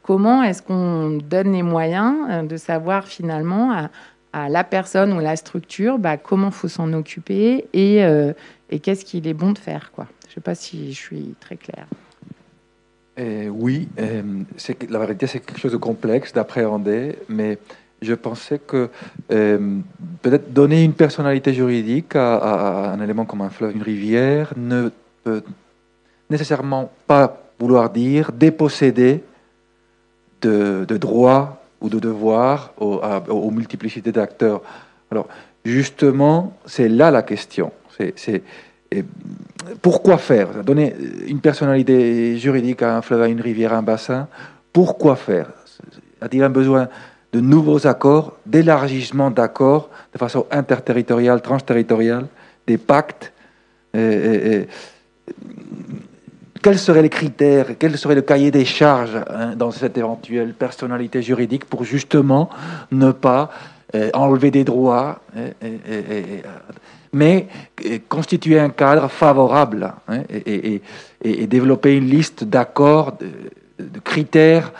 comment est-ce qu'on donne les moyens de savoir finalement à la personne ou la structure comment il faut s'en occuper et qu'est-ce qu'il est bon de faire, quoi. Je ne sais pas si je suis très claire. Oui, la vérité, c'est quelque chose de complexe d'appréhender, mais je pensais que peut-être donner une personnalité juridique à un élément comme un fleuve, une rivière, ne peut nécessairement pas vouloir dire déposséder de droits ou de devoirs aux multiplicités d'acteurs. Alors, justement, c'est là la question. Et pourquoi faire? Donner une personnalité juridique à un fleuve, à une rivière, à un bassin, pourquoi faire? A-t-il un besoin de nouveaux accords, d'élargissement d'accords de façon interterritoriale, transterritoriale, des pactes? Quels seraient les critères, quel serait le cahier des charges dans cette éventuelle personnalité juridique pour justement ne pas enlever des droits, mais constituer un cadre favorable et développer une liste d'accords, de critères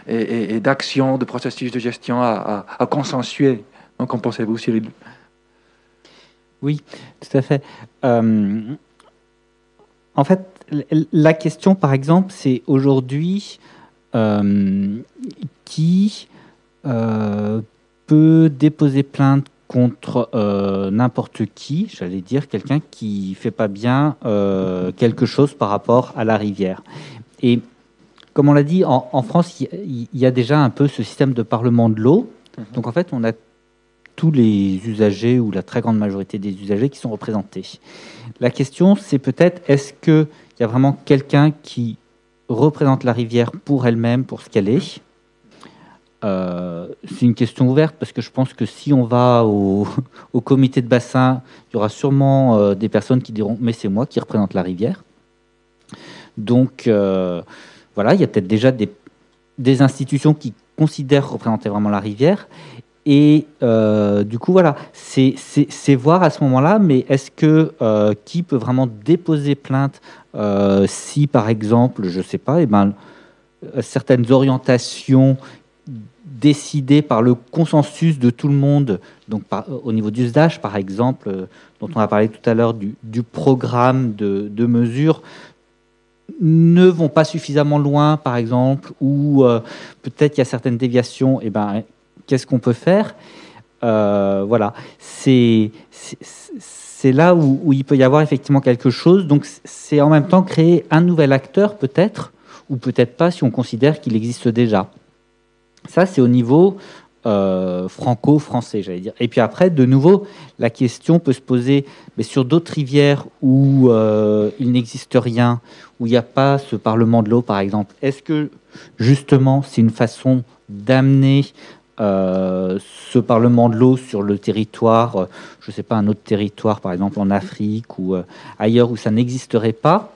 et d'actions, de processus de gestion à consensuer. Donc, qu'en pensez-vous, Cyril? Oui, tout à fait. En fait, la question, par exemple, c'est aujourd'hui qui peut déposer plainte contre n'importe qui, j'allais dire quelqu'un qui ne fait pas bien quelque chose par rapport à la rivière. Et comme on l'a dit, en France, il y a déjà un peu ce système de parlement de l'eau. Donc en fait, on a tous les usagers ou la très grande majorité des usagers qui sont représentés. La question, c'est peut-être, est-ce qu'il y a vraiment quelqu'un qui représente la rivière pour elle-même, pour ce qu'elle est? C'est une question ouverte, parce que je pense que si on va au comité de bassin, il y aura sûrement des personnes qui diront « mais c'est moi qui représente la rivière ». Donc voilà, il y a peut-être déjà des institutions qui considèrent représenter vraiment la rivière. Et du coup, voilà, c'est voir à ce moment-là, mais est-ce que qui peut vraiment déposer plainte si, par exemple, je ne sais pas, certaines orientations décidé par le consensus de tout le monde, donc au niveau du SDASH par exemple, dont on a parlé tout à l'heure, du programme de mesures, ne vont pas suffisamment loin par exemple, ou peut-être il y a certaines déviations, et ben, qu'est-ce qu'on peut faire? Voilà, c'est là où il peut y avoir effectivement quelque chose. Donc c'est en même temps créer un nouvel acteur peut-être, ou peut-être pas si on considère qu'il existe déjà. Ça, c'est au niveau franco-français, j'allais dire. Et puis après, de nouveau, la question peut se poser mais sur d'autres rivières où il n'existe rien, où il n'y a pas ce Parlement de l'eau, par exemple. Est-ce que, justement, c'est une façon d'amener ce Parlement de l'eau sur le territoire, je ne sais pas, un autre territoire, par exemple en Afrique ou ailleurs où ça n'existerait pas?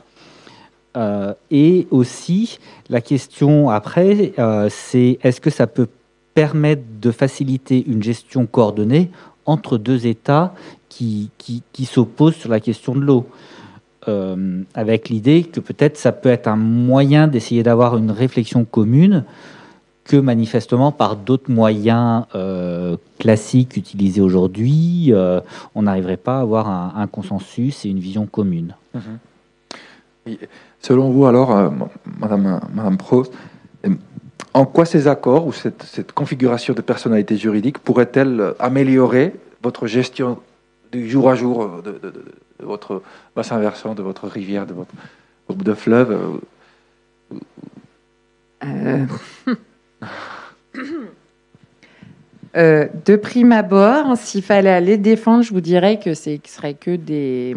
Et aussi, la question après, c'est est-ce que ça peut permettre de faciliter une gestion coordonnée entre deux États qui s'opposent sur la question de l'eau, avec l'idée que peut-être ça peut être un moyen d'essayer d'avoir une réflexion commune que manifestement par d'autres moyens classiques utilisés aujourd'hui, on n'arriverait pas à avoir un consensus et une vision commune. Et selon vous, alors, Madame Prost, en quoi ces accords ou cette configuration de personnalité juridique pourrait-elle améliorer votre gestion du jour à jour de votre bassin versant, de votre rivière, de votre groupe de fleuves? De prime abord, s'il fallait aller défendre, je vous dirais que ce serait que des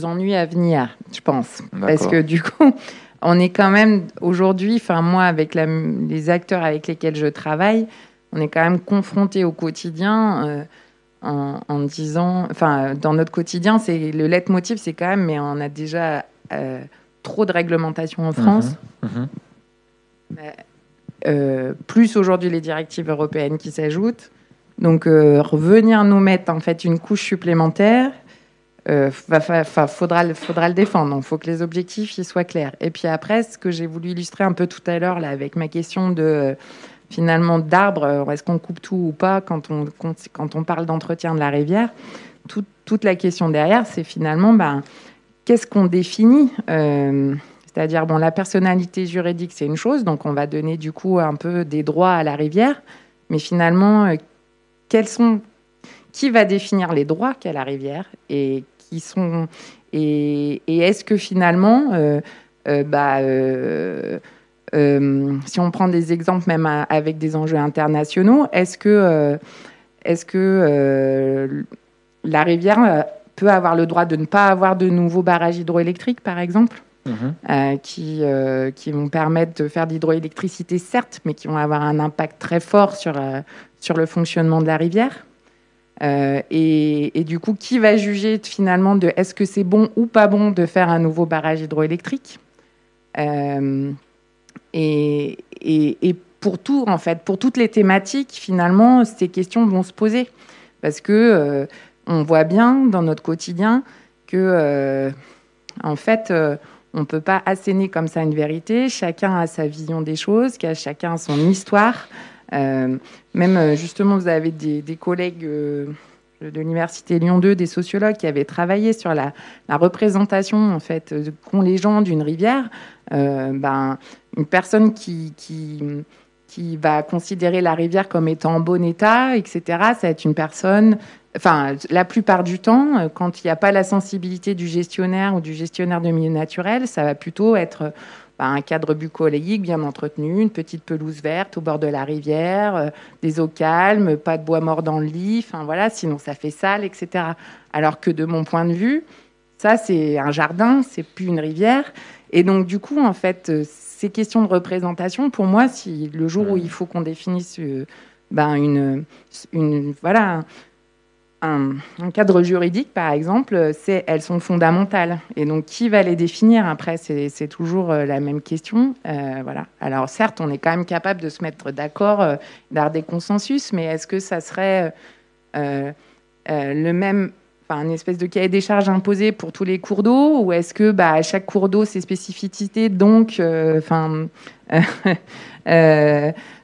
ennuis à venir, je pense. D'accord. Parce que du coup, on est quand même aujourd'hui, enfin moi, avec les acteurs avec lesquels je travaille, on est quand même confronté au quotidien en disant, enfin, dans notre quotidien, c'est le leitmotiv, c'est quand même, mais on a déjà trop de réglementation en France. Plus aujourd'hui les directives européennes qui s'ajoutent. Donc, revenir nous mettre en fait une couche supplémentaire, faudra le défendre. Donc, il faut que les objectifs y soient clairs. Et puis après, ce que j'ai voulu illustrer un peu tout à l'heure là, avec ma question de finalement d'arbres, est-ce qu'on coupe tout ou pas quand on parle d'entretien de la rivière, toute la question derrière, c'est finalement qu'est-ce qu'on définit c'est-à-dire, bon, la personnalité juridique, c'est une chose, donc on va donner du coup un peu des droits à la rivière, mais finalement, qui va définir les droits qu'a la rivière et est-ce que finalement, si on prend des exemples même avec des enjeux internationaux, est-ce que la rivière peut avoir le droit de ne pas avoir de nouveaux barrages hydroélectriques, par exemple? Qui vont permettre de faire de l'hydroélectricité, certes, mais qui vont avoir un impact très fort sur le fonctionnement de la rivière. Et du coup, qui va juger finalement de est-ce que c'est bon ou pas bon de faire un nouveau barrage hydroélectrique? Et pour tout, en fait, pour toutes les thématiques, finalement, ces questions vont se poser. Parce que on voit bien dans notre quotidien que, en fait, on ne peut pas asséner comme ça une vérité. Chacun a sa vision des choses, chacun a son histoire. Même, justement, vous avez des collègues de l'Université Lyon 2, des sociologues qui avaient travaillé sur la représentation, en fait, qu'ont les gens d'une rivière. Une personne qui va considérer la rivière comme étant en bon état, etc., ça va être une personne... Enfin, la plupart du temps, quand il n'y a pas la sensibilité du gestionnaire ou du gestionnaire de milieu naturel, ça va plutôt être un cadre bucolique bien entretenu, une petite pelouse verte au bord de la rivière, des eaux calmes, pas de bois mort dans le lit, enfin voilà, sinon ça fait sale, etc. Alors que de mon point de vue, ça c'est un jardin, c'est plus une rivière. Et donc du coup, en fait, ces questions de représentation, pour moi, si le jour où il faut qu'on définisse un cadre juridique, par exemple, elles sont fondamentales. Et donc, qui va les définir après? C'est toujours la même question. Voilà. Alors, certes, on est quand même capable de se mettre d'accord, d'avoir des consensus, mais est-ce que ça serait le même... un espèce de cahier des charges imposé pour tous les cours d'eau, ou est-ce que chaque cours d'eau ses spécificités, donc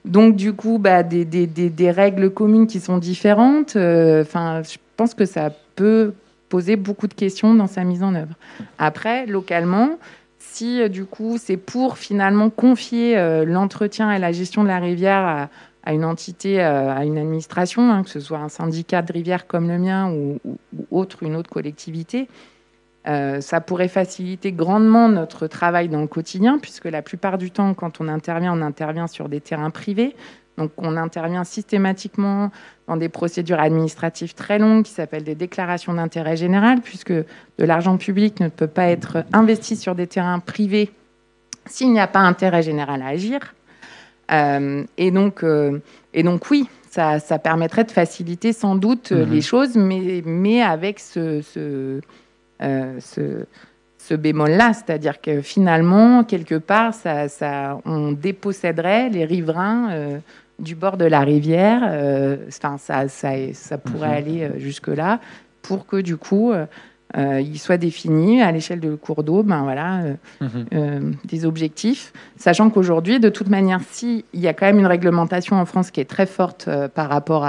donc du coup des règles communes qui sont différentes. Je pense que ça peut poser beaucoup de questions dans sa mise en œuvre. Après, localement, si du coup c'est pour finalement confier l'entretien et la gestion de la rivière à une entité, à une administration, que ce soit un syndicat de rivière comme le mien ou une autre collectivité, ça pourrait faciliter grandement notre travail dans le quotidien, puisque la plupart du temps, quand on intervient sur des terrains privés. Donc, on intervient systématiquement dans des procédures administratives très longues qui s'appellent des déclarations d'intérêt général, puisque de l'argent public ne peut pas être investi sur des terrains privés s'il n'y a pas intérêt général à agir. Et donc oui, ça permettrait de faciliter sans doute les choses, mais avec ce bémol-là, c'est-à-dire que finalement, quelque part, on déposséderait les riverains du bord de la rivière. Ça pourrait aller jusque-là pour que, du coup, il soit défini à l'échelle de cours d'eau des objectifs, sachant qu'aujourd'hui, de toute manière, il y a quand même une réglementation en France qui est très forte par rapport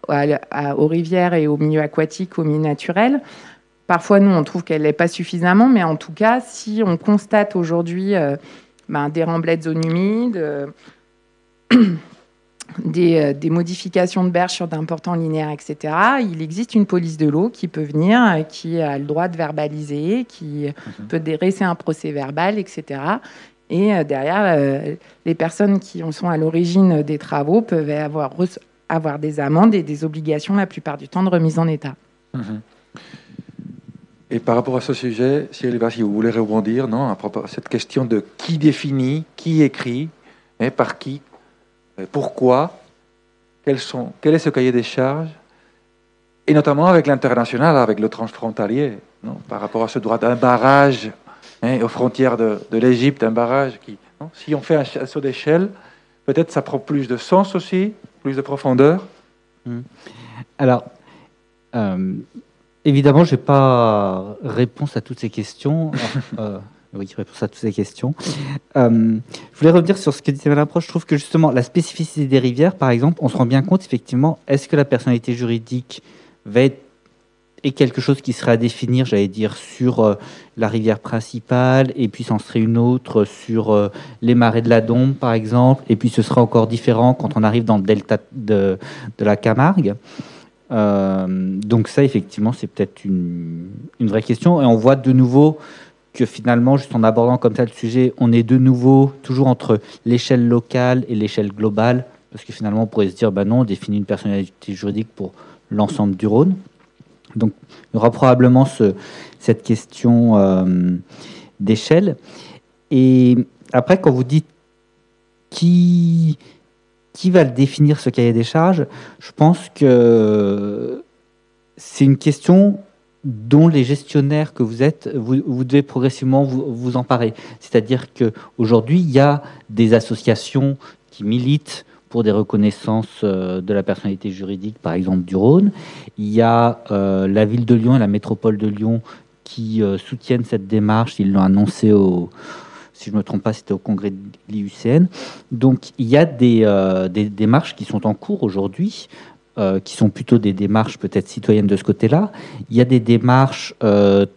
aux rivières et aux milieux aquatiques, aux milieux naturels. Parfois, nous, on trouve qu'elle n'est pas suffisamment, mais en tout cas, si on constate aujourd'hui des remblais de zones humides, des modifications de berges sur d'importants linéaires, etc., il existe une police de l'eau qui peut venir, qui a le droit de verbaliser, qui peut dresser un procès verbal, etc. Et derrière, les personnes qui sont à l'origine des travaux peuvent avoir des amendes et des obligations, la plupart du temps, de remise en état. Et par rapport à ce sujet, si vous voulez rebondir, non, à propos de cette question de qui définit, qui écrit, par qui, pourquoi, quel est ce cahier des charges, et notamment avec l'international, avec le transfrontalier, non, par rapport à ce droit d'un barrage aux frontières de l'Égypte, un barrage qui, non, si on fait un saut d'échelle, peut-être ça prend plus de sens aussi, plus de profondeur. Alors, évidemment, je n'ai pas réponse à toutes ces questions. Oui, réponse à toutes ces questions. Je voulais revenir sur ce que disait Madame Proche. Je trouve que justement, la spécificité des rivières, par exemple, on se rend bien compte, effectivement, est-ce que la personnalité juridique est quelque chose qui serait à définir, j'allais dire, sur la rivière principale, et puis c'en serait une autre sur les marais de la Dombe, par exemple, et puis ce sera encore différent quand on arrive dans le delta de la Camargue. Donc ça, effectivement, c'est peut-être une vraie question. Et on voit de nouveau que finalement, juste en abordant comme ça le sujet, on est de nouveau toujours entre l'échelle locale et l'échelle globale, parce que finalement, on pourrait se dire, non, on définit une personnalité juridique pour l'ensemble du Rhône. Donc, il y aura probablement cette question d'échelle. Et après, quand vous dites qui va le définir, ce cahier des charges, je pense que c'est une question dont les gestionnaires que vous êtes, vous devez progressivement vous emparer. C'est-à-dire qu'aujourd'hui, il y a des associations qui militent pour des reconnaissances de la personnalité juridique, par exemple du Rhône. Il y a la ville de Lyon et la métropole de Lyon qui soutiennent cette démarche. Ils l'ont annoncé si je ne me trompe pas, c'était au congrès de l'IUCN. Donc, il y a des démarches qui sont en cours aujourd'hui, qui sont plutôt des démarches peut-être citoyennes de ce côté-là. Il y a des démarches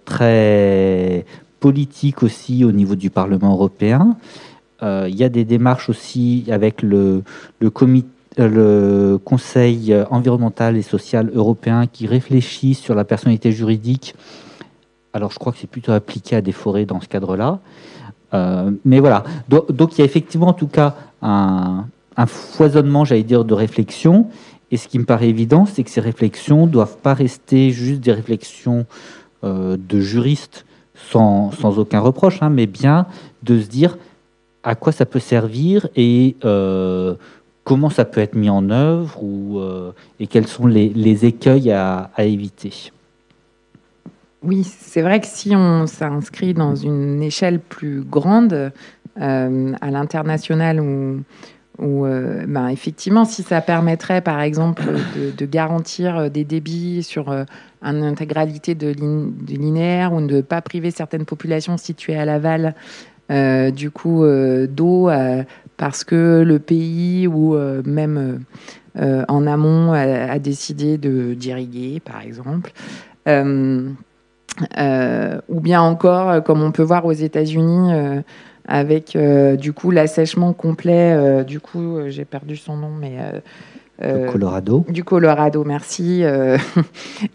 très politiques aussi au niveau du Parlement européen. Il y a des démarches aussi avec le Conseil environnemental et social européen qui réfléchit sur la personnalité juridique. Alors, je crois que c'est plutôt appliqué à des forêts dans ce cadre-là. Mais voilà. Donc, il y a effectivement, en tout cas, un foisonnement, j'allais dire, de réflexions. Et ce qui me paraît évident, c'est que ces réflexions ne doivent pas rester juste des réflexions de juristes sans aucun reproche, mais bien de se dire à quoi ça peut servir et comment ça peut être mis en œuvre et quels sont les écueils à éviter. Oui, c'est vrai que si on s'inscrit dans une échelle plus grande, à l'international ou effectivement, si ça permettrait, par exemple, de garantir des débits sur une intégralité de linéaire ou de ne pas priver certaines populations situées à l'aval d'eau parce que le pays ou même en amont a décidé d'irriguer, par exemple. Ou bien encore, comme on peut voir aux États-Unis, avec l'assèchement complet, j'ai perdu son nom, mais Colorado. Du Colorado, merci.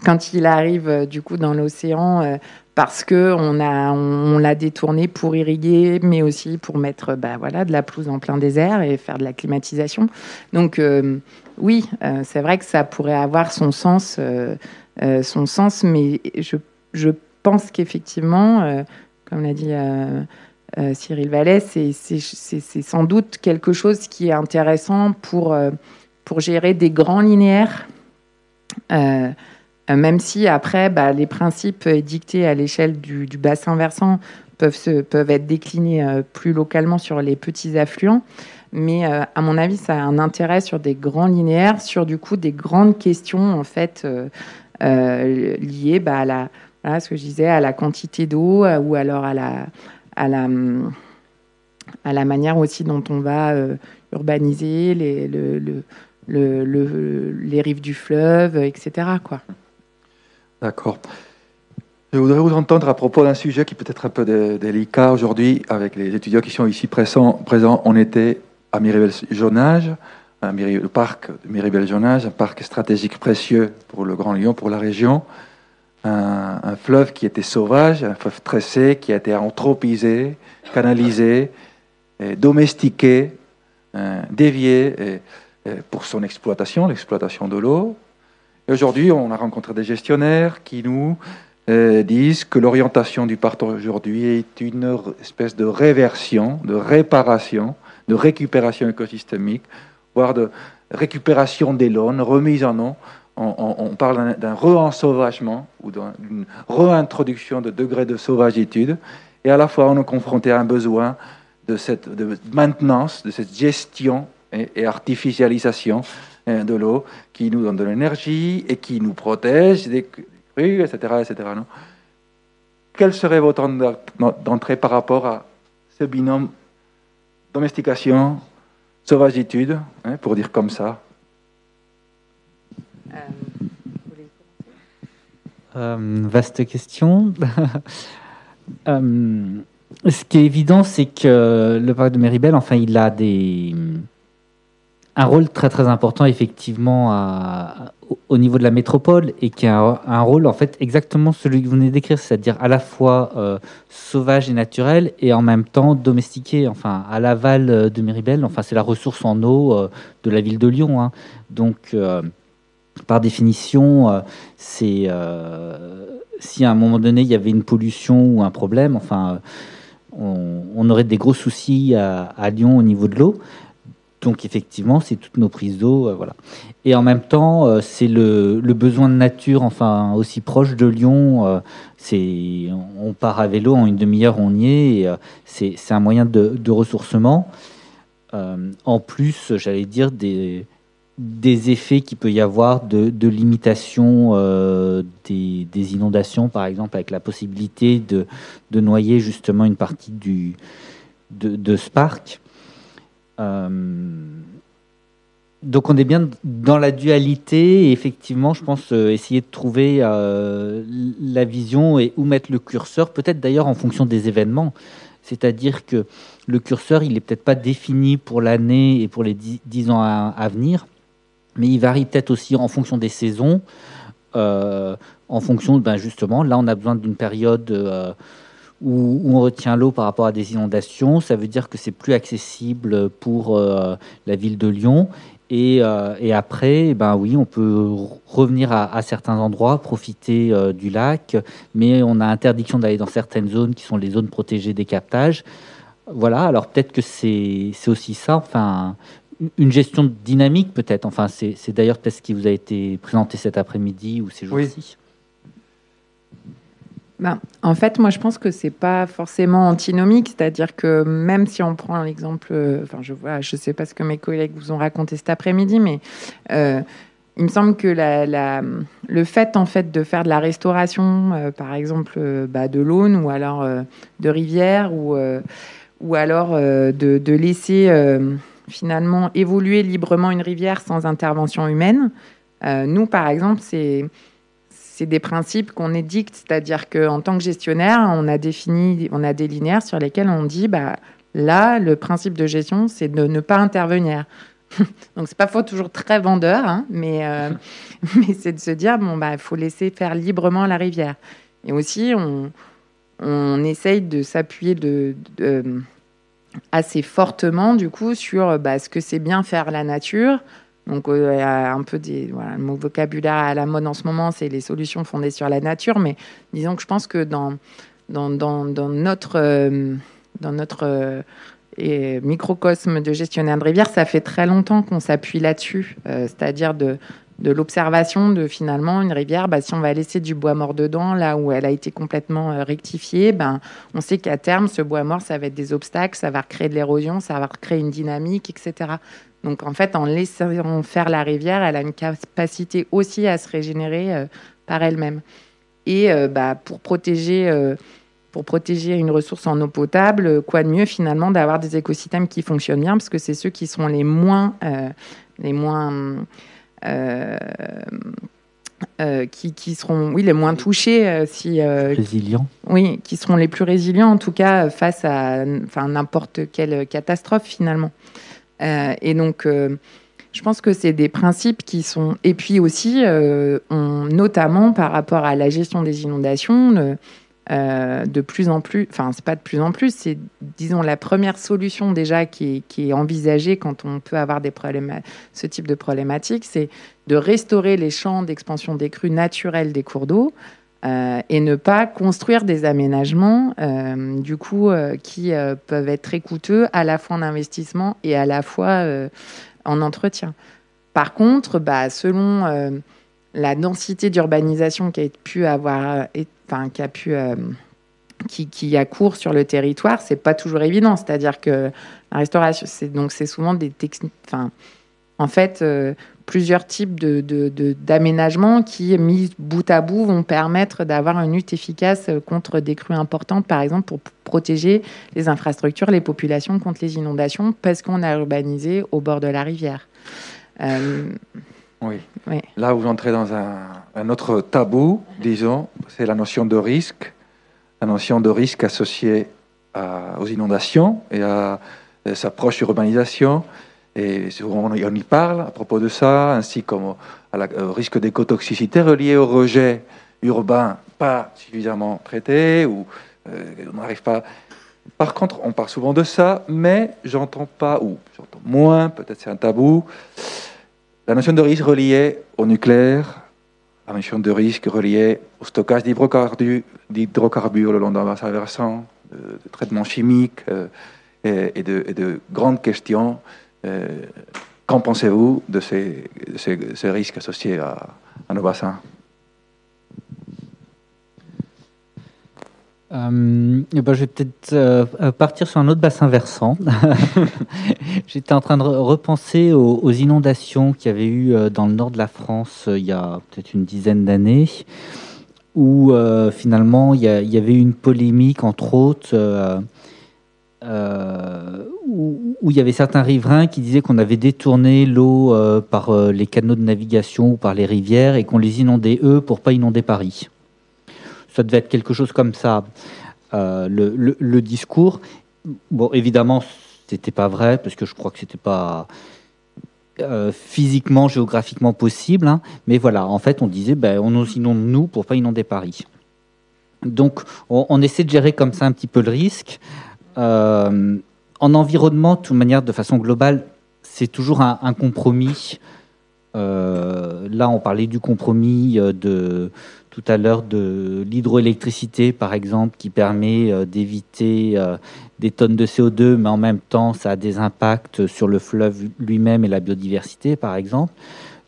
Quand il arrive dans l'océan, parce que on l'a détourné pour irriguer, mais aussi pour mettre de la pelouse en plein désert et faire de la climatisation. Donc oui, c'est vrai que ça pourrait avoir son sens, mais je pense qu'effectivement, comme l'a dit Cyril Vallée, c'est sans doute quelque chose qui est intéressant pour gérer des grands linéaires, même si après, les principes dictés à l'échelle du bassin versant peuvent être déclinés plus localement sur les petits affluents. Mais à mon avis, ça a un intérêt sur des grands linéaires, sur des grandes questions en fait liées à ce que je disais, à la quantité d'eau ou alors à la manière aussi dont on va urbaniser les rives du fleuve, etc. quoi. D'accord. Je voudrais vous entendre à propos d'un sujet qui peut être un peu délicat aujourd'hui avec les étudiants qui sont ici présents. On était à Miribel-Jonage, le parc de Miribel-Jonage, un parc stratégique précieux pour le Grand Lyon, pour la région. Un fleuve qui était sauvage, un fleuve tressé, qui a été anthropisé, canalisé, domestiqué, dévié pour son exploitation, l'exploitation de l'eau. Et aujourd'hui, on a rencontré des gestionnaires qui nous disent que l'orientation du parc aujourd'hui est une espèce de réversion, de réparation, de récupération écosystémique, voire de récupération des lônes, remise en eau. On parle d'un re-ensauvagement ou d'une réintroduction de degrés de sauvagitude. Et à la fois, on est confronté à un besoin de maintenance, de cette gestion et artificialisation de l'eau qui nous donne de l'énergie et qui nous protège des crues, etc. Non. Quelle serait votre entrée par rapport à ce binôme domestication, sauvagitude, pour dire comme ça? Vaste question. Ce qui est évident, c'est que le parc de Miribel, il a un rôle très très important effectivement au niveau de la métropole et qui a un rôle en fait exactement celui que vous venez d'écrire, c'est-à-dire à la fois sauvage et naturel et en même temps domestiqué. À l'aval de Miribel, c'est la ressource en eau de la ville de Lyon, hein. Donc par définition, si à un moment donné il y avait une pollution ou un problème, on aurait des gros soucis à Lyon au niveau de l'eau. Donc effectivement, c'est toutes nos prises d'eau, voilà. Et en même temps, c'est le besoin de nature, aussi proche de Lyon. On part à vélo en une demi-heure, on y est. Et, c'est un moyen de ressourcement. En plus, j'allais dire des effets qu'il peut y avoir de limitation des inondations, par exemple, avec la possibilité de noyer justement une partie de ce parc. Donc on est bien dans la dualité et effectivement je pense essayer de trouver la vision et où mettre le curseur, peut-être d'ailleurs en fonction des événements, c'est-à-dire que le curseur il est peut-être pas défini pour l'année et pour les 10 ans à venir, mais il varie peut-être aussi en fonction des saisons, en fonction justement là on a besoin d'une période où on retient l'eau par rapport à des inondations, ça veut dire que c'est plus accessible pour la ville de Lyon. Et après, oui, on peut revenir à certains endroits, profiter du lac, mais on a interdiction d'aller dans certaines zones qui sont les zones protégées des captages. Voilà, alors peut-être que c'est aussi ça, une gestion dynamique peut-être. C'est d'ailleurs peut-être ce qui vous a été présenté cet après-midi ou ces jours-ci. En fait, moi, je pense que c'est pas forcément antinomique, c'est-à-dire que même si on prend l'exemple, je sais pas ce que mes collègues vous ont raconté cet après-midi, mais il me semble que le fait, en fait, de faire de la restauration, par exemple, de l'Aune ou alors de rivières ou alors de laisser finalement évoluer librement une rivière sans intervention humaine. Nous, par exemple, c'est des principes qu'on édicte, c'est-à-dire qu'en tant que gestionnaire, on a des linéaires sur lesquels on dit, là, le principe de gestion, c'est de ne pas intervenir. Donc, c'est parfois toujours très vendeur, hein, mais c'est de se dire, il faut laisser faire librement la rivière. Et aussi, on essaye de s'appuyer assez fortement, du coup, sur ce que c'est bien faire la nature. Donc, un peu le mot vocabulaire à la mode en ce moment, c'est les solutions fondées sur la nature. Mais disons que je pense que dans notre microcosme de gestionnaire de rivière, ça fait très longtemps qu'on s'appuie là-dessus. C'est-à-dire de l'observation de finalement une rivière, si on va laisser du bois mort dedans, là où elle a été complètement rectifiée, on sait qu'à terme, ce bois mort, ça va être des obstacles, ça va recréer de l'érosion, ça va recréer une dynamique, etc. Donc, en fait, en laissant faire la rivière, elle a une capacité aussi à se régénérer par elle-même. Et pour protéger une ressource en eau potable, quoi de mieux, finalement, d'avoir des écosystèmes qui fonctionnent bien, parce que c'est ceux qui seront les moins touchés. Résilients. Oui, qui seront les plus résilients, en tout cas, face à n'importe quelle catastrophe, finalement. Et donc, je pense que c'est des principes qui sont... Et puis aussi, notamment par rapport à la gestion des inondations, de plus en plus... Enfin, c'est pas de plus en plus, c'est, disons, la première solution déjà qui est envisagée quand on peut avoir ce type de problématique, c'est de restaurer les champs d'expansion des crues naturelles des cours d'eau, et ne pas construire des aménagements qui peuvent être très coûteux à la fois en investissement et à la fois en entretien. Par contre, selon la densité d'urbanisation qui a cours sur le territoire, c'est pas toujours évident. C'est-à-dire que la restauration, c'est souvent des techniques... En fait, plusieurs types d'aménagements qui, mis bout à bout, vont permettre d'avoir une lutte efficace contre des crues importantes, par exemple, pour protéger les infrastructures, les populations contre les inondations, parce qu'on a urbanisé au bord de la rivière. Oui. Là, vous entrez dans un autre tabou, disons, c'est la notion de risque. La notion de risque associée aux inondations et à sa proche urbanisation. Et souvent, on y parle à propos de ça, ainsi qu'au risque d'écotoxicité relié au rejet urbain pas suffisamment traité, ou on n'arrive pas... Par contre, on parle souvent de ça, mais j'entends moins, peut-être c'est un tabou, la notion de risque reliée au nucléaire, la notion de risque reliée au stockage d'hydrocarbures le long d'un bassin versant, de traitement chimique et de grandes questions. Qu'en pensez-vous de ces risques associés à nos bassins? Je vais peut-être partir sur un autre bassin versant. J'étais en train de repenser aux inondations qu'il y avait eu dans le nord de la France il y a peut-être une dizaine d'années, où finalement il y avait eu une polémique, entre autres, où il y avait certains riverains qui disaient qu'on avait détourné l'eau par les canaux de navigation ou par les rivières et qu'on les inondait eux pour pas inonder Paris. Ça devait être quelque chose comme ça, le discours. Bon, évidemment, c'était pas vrai parce que je crois que c'était pas physiquement, géographiquement possible. Hein, mais voilà, en fait, on disait, on nous inonde nous pour pas inonder Paris. Donc, on essaie de gérer comme ça un petit peu le risque. En environnement, de toute manière, de façon globale, c'est toujours un compromis. Là, on parlait du compromis tout à l'heure de l'hydroélectricité, par exemple, qui permet d'éviter des tonnes de CO2, mais en même temps, ça a des impacts sur le fleuve lui-même et la biodiversité, par exemple.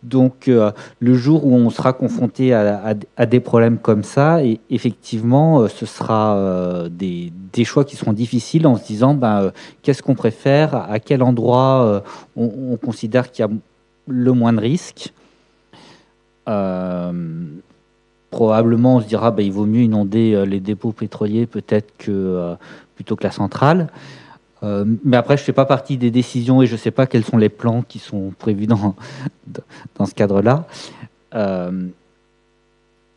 Donc, le jour où on sera confronté à des problèmes comme ça, et effectivement, ce sera des choix qui seront difficiles en se disant qu'est-ce qu'on préfère, à quel endroit on considère qu'il y a le moins de risques. Probablement, on se dira il vaut mieux inonder les dépôts pétroliers peut-être plutôt que la centrale. Mais après, je ne fais pas partie des décisions et je ne sais pas quels sont les plans qui sont prévus dans ce cadre-là.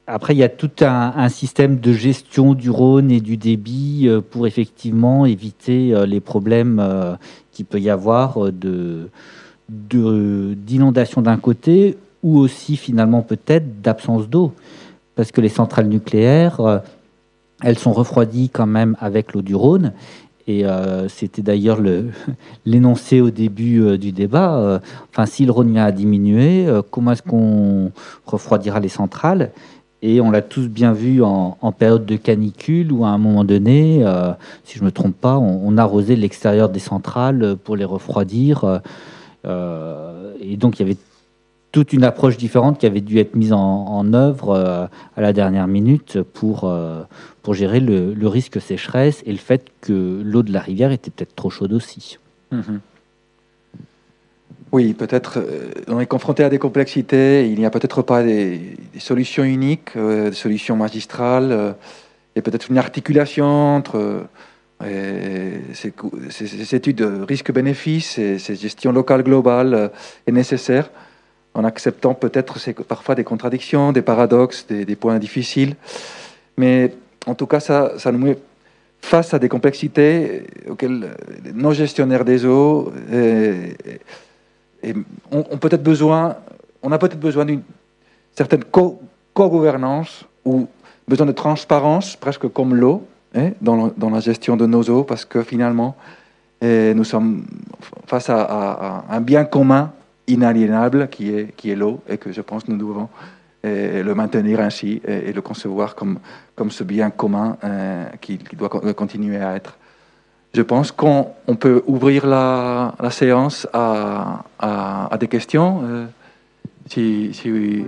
Après, il y a tout un système de gestion du Rhône et du débit pour effectivement éviter les problèmes qu'il peut y avoir d'inondation d'un côté ou aussi finalement peut-être d'absence d'eau. Parce que les centrales nucléaires, elles sont refroidies quand même avec l'eau du Rhône. Et c'était d'ailleurs l'énoncé au début du débat. Si le Rhône vient à diminuer, comment est-ce qu'on refroidira les centrales? Et on l'a tous bien vu en période de canicule où à un moment donné, si je ne me trompe pas, on arrosait l'extérieur des centrales pour les refroidir. Et donc il y avait toute une approche différente qui avait dû être mise en œuvre à la dernière minute pour gérer le risque sécheresse et le fait que l'eau de la rivière était peut-être trop chaude aussi. Oui, peut-être on est confronté à des complexités, il n'y a peut-être pas des solutions uniques, des solutions magistrales, et peut-être une articulation entre ces études de risque-bénéfice et ces gestions locales globales est nécessaire, en acceptant peut-être parfois des contradictions, des paradoxes, des points difficiles. Mais en tout cas, ça nous met face à des complexités auxquelles nos gestionnaires des eaux on a peut-être besoin d'une certaine co-gouvernance ou besoin de transparence, presque comme l'eau, dans la gestion de nos eaux, parce que finalement, nous sommes face à un bien commun inaliénable qui est l'eau, et que je pense que nous devons le maintenir ainsi et le concevoir comme ce bien commun qui doit continuer à être. Je pense qu'on peut ouvrir la séance à des questions. Si oui.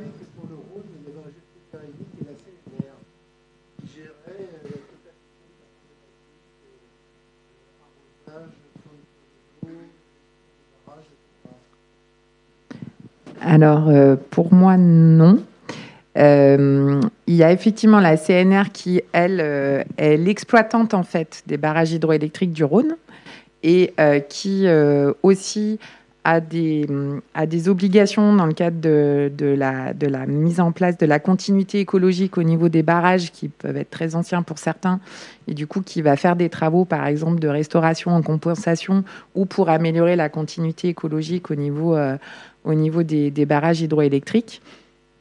Alors, pour moi, non. Il y a effectivement la CNR qui, elle, est l'exploitante en fait des barrages hydroélectriques du Rhône et qui aussi a des obligations dans le cadre de la mise en place de la continuité écologique au niveau des barrages qui peuvent être très anciens pour certains et du coup qui va faire des travaux par exemple de restauration en compensation ou pour améliorer la continuité écologique au niveau des barrages hydroélectriques.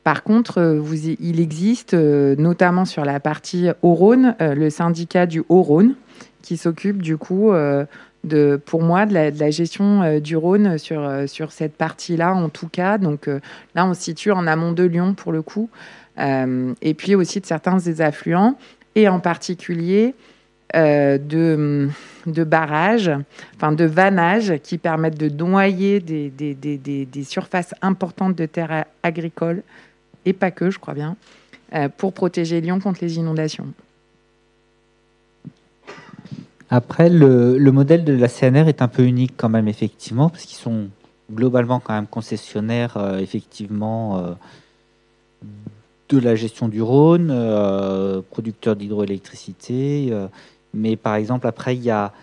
Par contre, il existe, notamment sur la partie Haut-Rhône, le syndicat du Haut-Rhône, qui s'occupe du coup, pour moi, de la gestion du Rhône sur cette partie-là, en tout cas. Donc là, on se situe en amont de Lyon, pour le coup. Et puis aussi de certains des affluents, et en particulier de barrages, de vannages qui permettent de noyer des surfaces importantes de terres agricoles, et pas que, je crois bien, pour protéger Lyon contre les inondations. Après, le modèle de la CNR est un peu unique quand même, effectivement, parce qu'ils sont globalement quand même concessionnaires, effectivement, de la gestion du Rhône, producteurs d'hydroélectricité. Mais par exemple, après, il y a,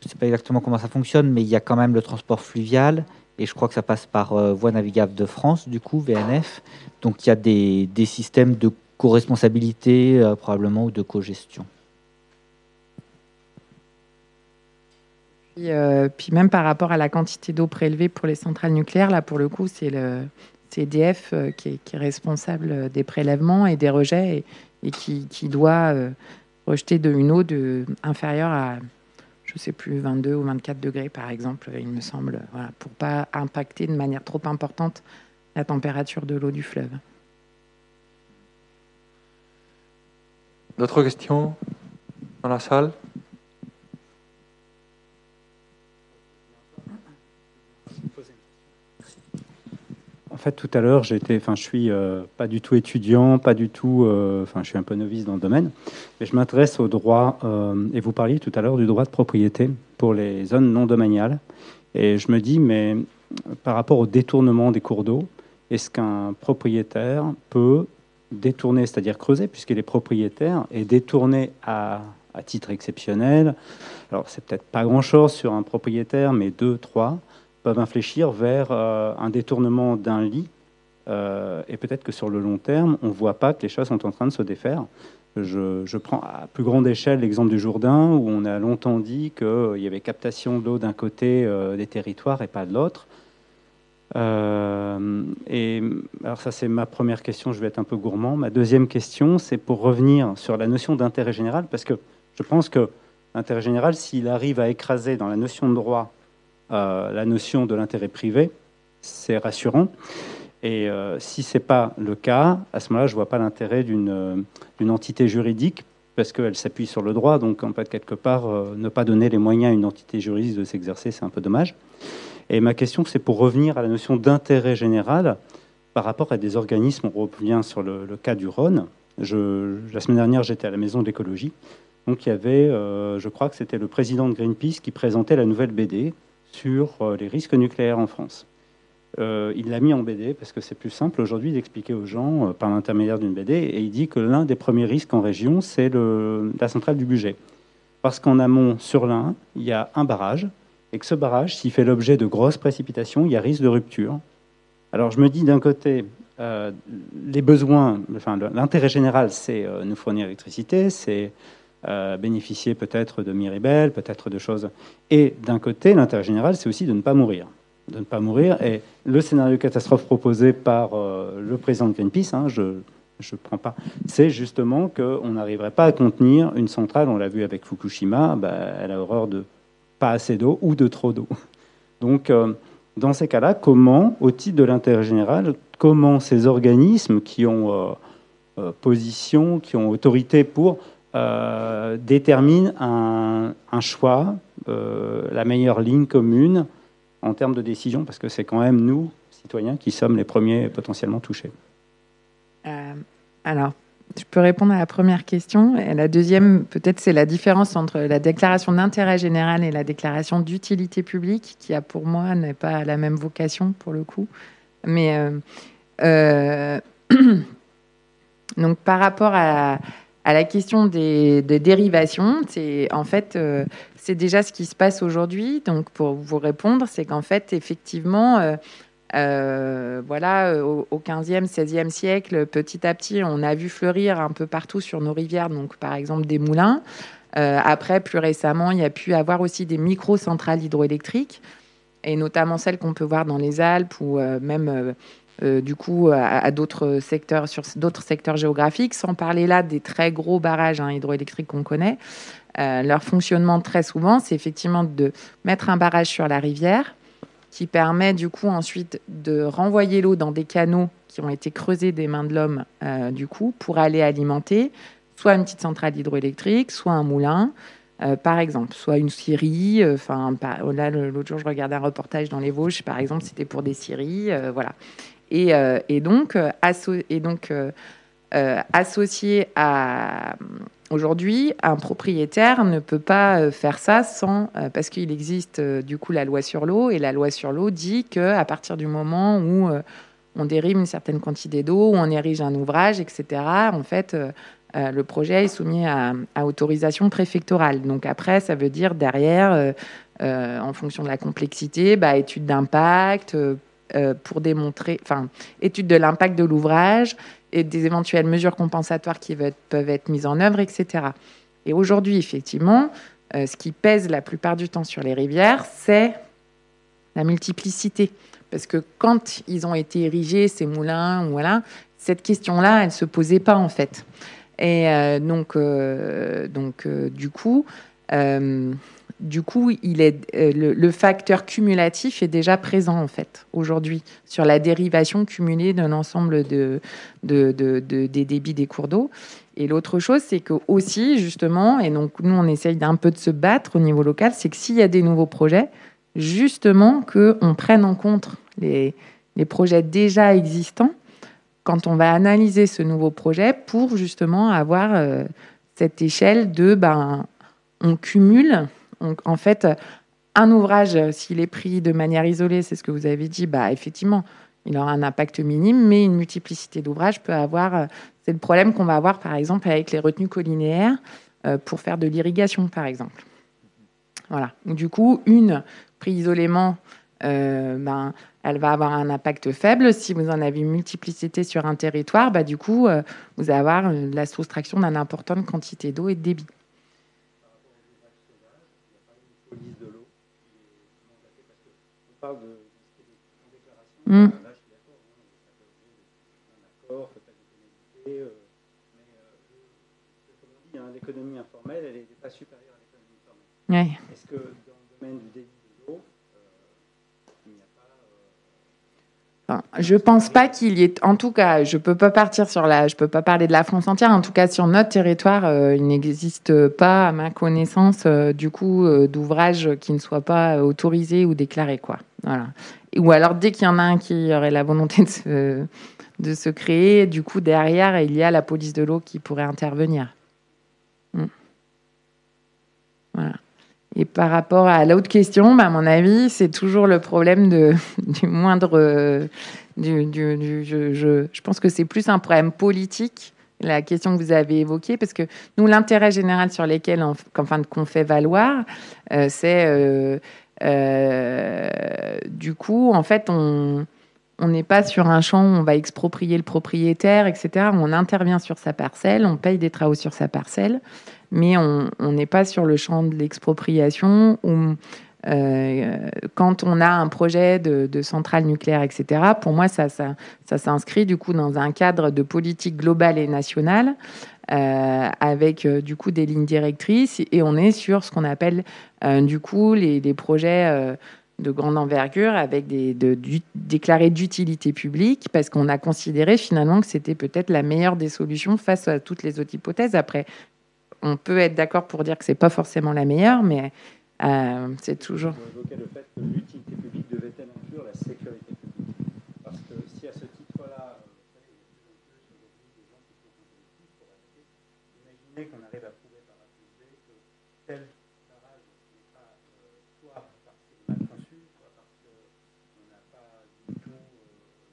je ne sais pas exactement comment ça fonctionne, mais il y a quand même le transport fluvial. Et je crois que ça passe par Voies navigables de France, du coup, VNF. Donc, il y a des systèmes de co-responsabilité, probablement, ou de co-gestion. Puis même par rapport à la quantité d'eau prélevée pour les centrales nucléaires, là, pour le coup, c'est EDF qui est responsable des prélèvements et des rejets et qui doit rejeter une eau inférieure à, je ne sais plus, 22 ou 24 degrés, par exemple, il me semble, voilà, pour ne pas impacter de manière trop importante la température de l'eau du fleuve. D'autres questions dans la salle? fait, tout à l'heure, je suis pas du tout étudiant, pas du tout, je suis un peu novice dans le domaine, mais je m'intéresse au droit, et vous parliez tout à l'heure du droit de propriété pour les zones non domaniales. Et je me dis, mais par rapport au détournement des cours d'eau, est-ce qu'un propriétaire peut détourner, c'est-à-dire creuser, puisqu'il est propriétaire, et détourner à titre exceptionnel, alors c'est peut-être pas grand-chose sur un propriétaire, mais 2, 3, peuvent infléchir vers un détournement d'un lit, et peut-être que sur le long terme, on ne voit pas que les choses sont en train de se défaire. Je prends à plus grande échelle l'exemple du Jourdain, où on a longtemps dit qu'il y avait captation d'eau d'un côté des territoires et pas de l'autre. Et alors ça, c'est ma première question, je vais être un peu gourmand. Ma deuxième question, c'est pour revenir sur la notion d'intérêt général, parce que je pense que l'intérêt général, s'il arrive à écraser dans la notion de droit la notion de l'intérêt privé, c'est rassurant. Et si ce n'est pas le cas, à ce moment-là, je ne vois pas l'intérêt d'une entité juridique, parce qu'elle s'appuie sur le droit, donc en fait, quelque part, ne pas donner les moyens à une entité juridique de s'exercer, c'est un peu dommage. Et ma question, c'est pour revenir à la notion d'intérêt général par rapport à des organismes. On revient sur le cas du Rhône. La semaine dernière, j'étais à la Maison de l'écologie. Donc il y avait, je crois que c'était le président de Greenpeace qui présentait la nouvelle BD sur les risques nucléaires en France. Il l'a mis en BD parce que c'est plus simple aujourd'hui d'expliquer aux gens par l'intermédiaire d'une BD. Et il dit que l'un des premiers risques en région, c'est la centrale du budget. Parce qu'en amont, sur l'Ain, il y a un barrage. Et que ce barrage, s'il fait l'objet de grosses précipitations, il y a risque de rupture. Alors je me dis d'un côté, les besoins, l'intérêt général, c'est nous fournir l'électricité, c'est bénéficier peut-être de Miribel, peut-être de choses. Et d'un côté, l'intérêt général, c'est aussi de ne pas mourir. De ne pas mourir. Et le scénario catastrophe proposé par le président de Greenpeace, je ne prends pas, c'est justement qu'on n'arriverait pas à contenir une centrale, on l'a vu avec Fukushima, elle a horreur de pas assez d'eau ou de trop d'eau. Donc, dans ces cas-là, comment, au titre de l'intérêt général, comment ces organismes qui ont position, qui ont autorité pour déterminent un choix, la meilleure ligne commune en termes de décision, parce que c'est quand même nous, citoyens, qui sommes les premiers potentiellement touchés. Alors, je peux répondre à la première question. Et la deuxième, peut-être, c'est la différence entre la déclaration d'intérêt général et la déclaration d'utilité publique, qui, pour moi, n'est pas la même vocation, pour le coup. Mais donc, par rapport à la question des dérivations, c'est déjà ce qui se passe aujourd'hui. Donc, pour vous répondre, c'est qu'en fait, effectivement... au 15e, 16e siècle, petit à petit, on a vu fleurir un peu partout sur nos rivières, donc par exemple des moulins. Après, plus récemment, il y a pu avoir aussi des micro-centrales hydroélectriques, et notamment celles qu'on peut voir dans les Alpes ou même du coup à d'autres secteurs, sur d'autres secteurs géographiques, sans parler là des très gros barrages hydroélectriques qu'on connaît. Leur fonctionnement, très souvent, c'est effectivement de mettre un barrage sur la rivière, qui permet du coup ensuite de renvoyer l'eau dans des canaux qui ont été creusés des mains de l'homme du coup pour aller alimenter soit une petite centrale hydroélectrique, soit un moulin, par exemple, soit une scierie. Là, l'autre jour, je regardais un reportage dans les Vosges, par exemple, c'était pour des scieries, voilà. Et donc associé à... Aujourd'hui, un propriétaire ne peut pas faire ça sans... parce qu'il existe du coup la loi sur l'eau, et la loi sur l'eau dit qu'à partir du moment où on dérive une certaine quantité d'eau, où on érige un ouvrage, etc., en fait, le projet est soumis à autorisation préfectorale. Donc après, ça veut dire derrière, en fonction de la complexité, étude d'impact, pour démontrer... étude de l'impact de l'ouvrage, et des éventuelles mesures compensatoires qui peuvent être mises en œuvre, etc. Et aujourd'hui, effectivement, ce qui pèse la plupart du temps sur les rivières, c'est la multiplicité. Parce que quand ils ont été érigés, ces moulins, voilà, cette question-là, elle ne se posait pas, en fait. Et du coup, il est, le facteur cumulatif est déjà présent, en fait, aujourd'hui, sur la dérivation cumulée d'un ensemble des débits des cours d'eau. Et l'autre chose, c'est que aussi, justement, et donc nous, on essaye d'un peu de se battre au niveau local, c'est que s'il y a des nouveaux projets, justement, qu'on prenne en compte les les projets déjà existants quand on va analyser ce nouveau projet pour justement avoir cette échelle de on cumule. En fait, un ouvrage, s'il est pris de manière isolée, c'est ce que vous avez dit, effectivement, il aura un impact minime, mais une multiplicité d'ouvrages peut avoir... c'est le problème qu'on va avoir, par exemple, avec les retenues collinéaires pour faire de l'irrigation, par exemple. Voilà. Du coup, une prise isolément, elle va avoir un impact faible. Si vous en avez une multiplicité sur un territoire, du coup, vous allez avoir la soustraction d'une importante quantité d'eau et de débit. Mmh. L'économie informelle, elle n'est pas supérieure à l'économie formelle. Ouais. Est-ce que dans le domaine du débit de l'eau, il n'y a pas... je pense pas qu'il y ait... En tout cas, je peux pas parler de la France entière. En tout cas, sur notre territoire, il n'existe pas, à ma connaissance, d'ouvrages qui ne soient pas autorisés ou déclarés, quoi. Voilà. Ou alors, dès qu'il y en a un qui aurait la volonté de se créer, du coup, derrière, il y a la police de l'eau qui pourrait intervenir. Voilà. Et par rapport à l'autre question, à mon avis, c'est toujours le problème du moindre... je pense que c'est plus un problème politique, la question que vous avez évoquée, parce que nous, l'intérêt général sur lesquels qu'on fait valoir, c'est... du coup, en fait, on n'est pas sur un champ où on va exproprier le propriétaire, etc. On intervient sur sa parcelle, on paye des travaux sur sa parcelle, mais on n'est pas sur le champ de l'expropriation où, quand on a un projet de centrale nucléaire, etc., pour moi, ça s'inscrit du coup dans un cadre de politique globale et nationale avec du coup des lignes directrices, et on est sur ce qu'on appelle du coup les projets de grande envergure avec déclarés d'utilité publique, parce qu'on a considéré finalement que c'était peut-être la meilleure des solutions face à toutes les autres hypothèses. Après, on peut être d'accord pour dire que c'est pas forcément la meilleure, mais c'est toujours... Vous évoquez le fait que l'utilité publique devait-elle inclure la sécurité publique? Parce que si à ce titre-là, imaginez qu'on arrive à prouver par A plus B que tel barrage n'est pas soit parce qu'il est mal conçu, soit parce qu'on n'a pas du tout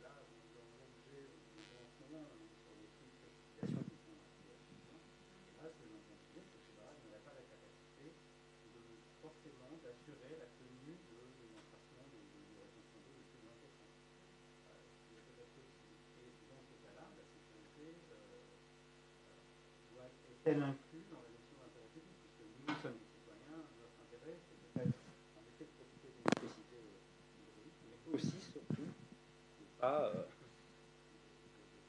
là, dans l'objet en ce moment, on est sur des spécifications qui sont et là, ce que l'on considère, c'est que ce barrage n'aurait pas la capacité forcément d'assurer la tenue de démonstration de rétention d'eau le plus loin possible. Et dans ce cas-là, la sécurité est-elle inclue dans la notion d'intérêt public, puisque nous sommes des citoyens, notre intérêt, c'est peut-être en effet de profiter des nécessités hydrauliques, mais aussi, surtout, de ne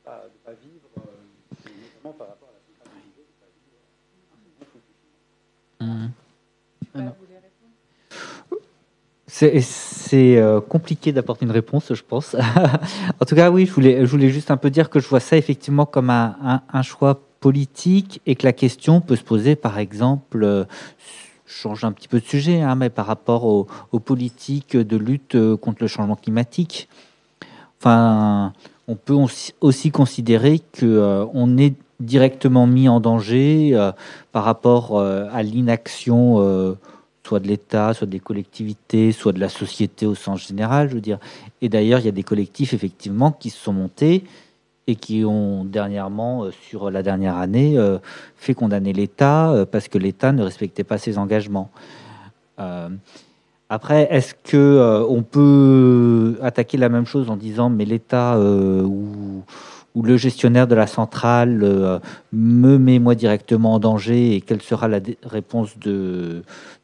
pas vivre, notamment par rapport à la centrale de Vigo, de ne pas vivre un second Fukushima. C'est compliqué d'apporter une réponse, je pense. En tout cas, oui, je voulais juste un peu dire que je vois ça effectivement comme un choix politique, et que la question peut se poser, par exemple, change un petit peu de sujet, mais par rapport aux politiques de lutte contre le changement climatique. Enfin, on peut aussi considérer qu'on est directement mis en danger par rapport à l'inaction soit de l'État, soit des collectivités, soit de la société au sens général, je veux dire. Et d'ailleurs, il y a des collectifs, effectivement, qui se sont montés et qui ont dernièrement, sur la dernière année, fait condamner l'État parce que l'État ne respectait pas ses engagements. Après, est-ce qu'on peut attaquer la même chose en disant mais l'État ou le gestionnaire de la centrale me met moi directement en danger, et quelle sera la réponse de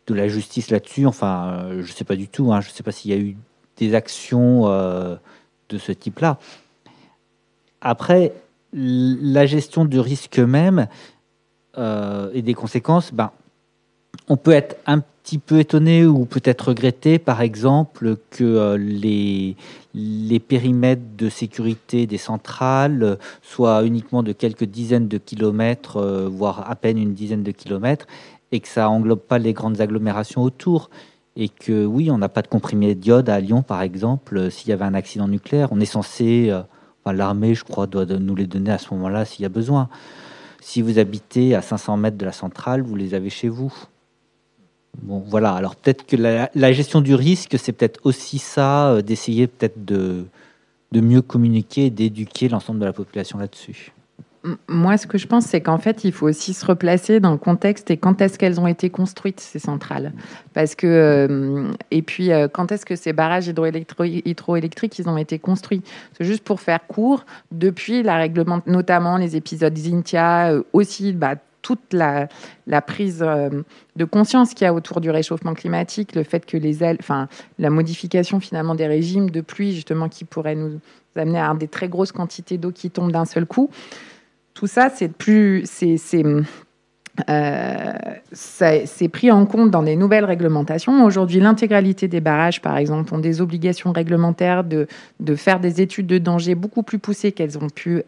la justice là-dessus? Enfin, je ne sais pas du tout. Je ne sais pas s'il y a eu des actions de ce type-là. Après, la gestion du risque même et des conséquences, on peut être un petit peu étonné ou peut-être regretter, par exemple, que les périmètres de sécurité des centrales soient uniquement de quelques dizaines de kilomètres, voire à peine une dizaine de kilomètres, et que ça englobe pas les grandes agglomérations autour. et que oui, on n'a pas de comprimé d'iode à Lyon, par exemple, s'il y avait un accident nucléaire. On est censé, l'armée, je crois, doit nous les donner à ce moment-là s'il y a besoin. Si vous habitez à 500 mètres de la centrale, vous les avez chez vous. Bon, voilà. Alors peut-être que la gestion du risque, c'est peut-être aussi ça, d'essayer peut-être de mieux communiquer et d'éduquer l'ensemble de la population là-dessus. Moi, ce que je pense, c'est qu'en fait, il faut aussi se replacer dans le contexte et quand est-ce qu'elles ont été construites, ces centrales. Parce que, et puis, quand est-ce que ces barrages hydroélectriques, ils ont été construits. C'est juste pour faire court, depuis la réglementation, notamment les épisodes Xynthia, aussi, toute la prise de conscience qu'il y a autour du réchauffement climatique, le fait que la modification finalement des régimes de pluie, justement, qui pourrait nous amener à des très grosses quantités d'eau qui tombent d'un seul coup. Tout ça, c'est pris en compte dans des nouvelles réglementations. Aujourd'hui, l'intégralité des barrages, par exemple, ont des obligations réglementaires de faire des études de danger beaucoup plus poussées qu'elles ont pu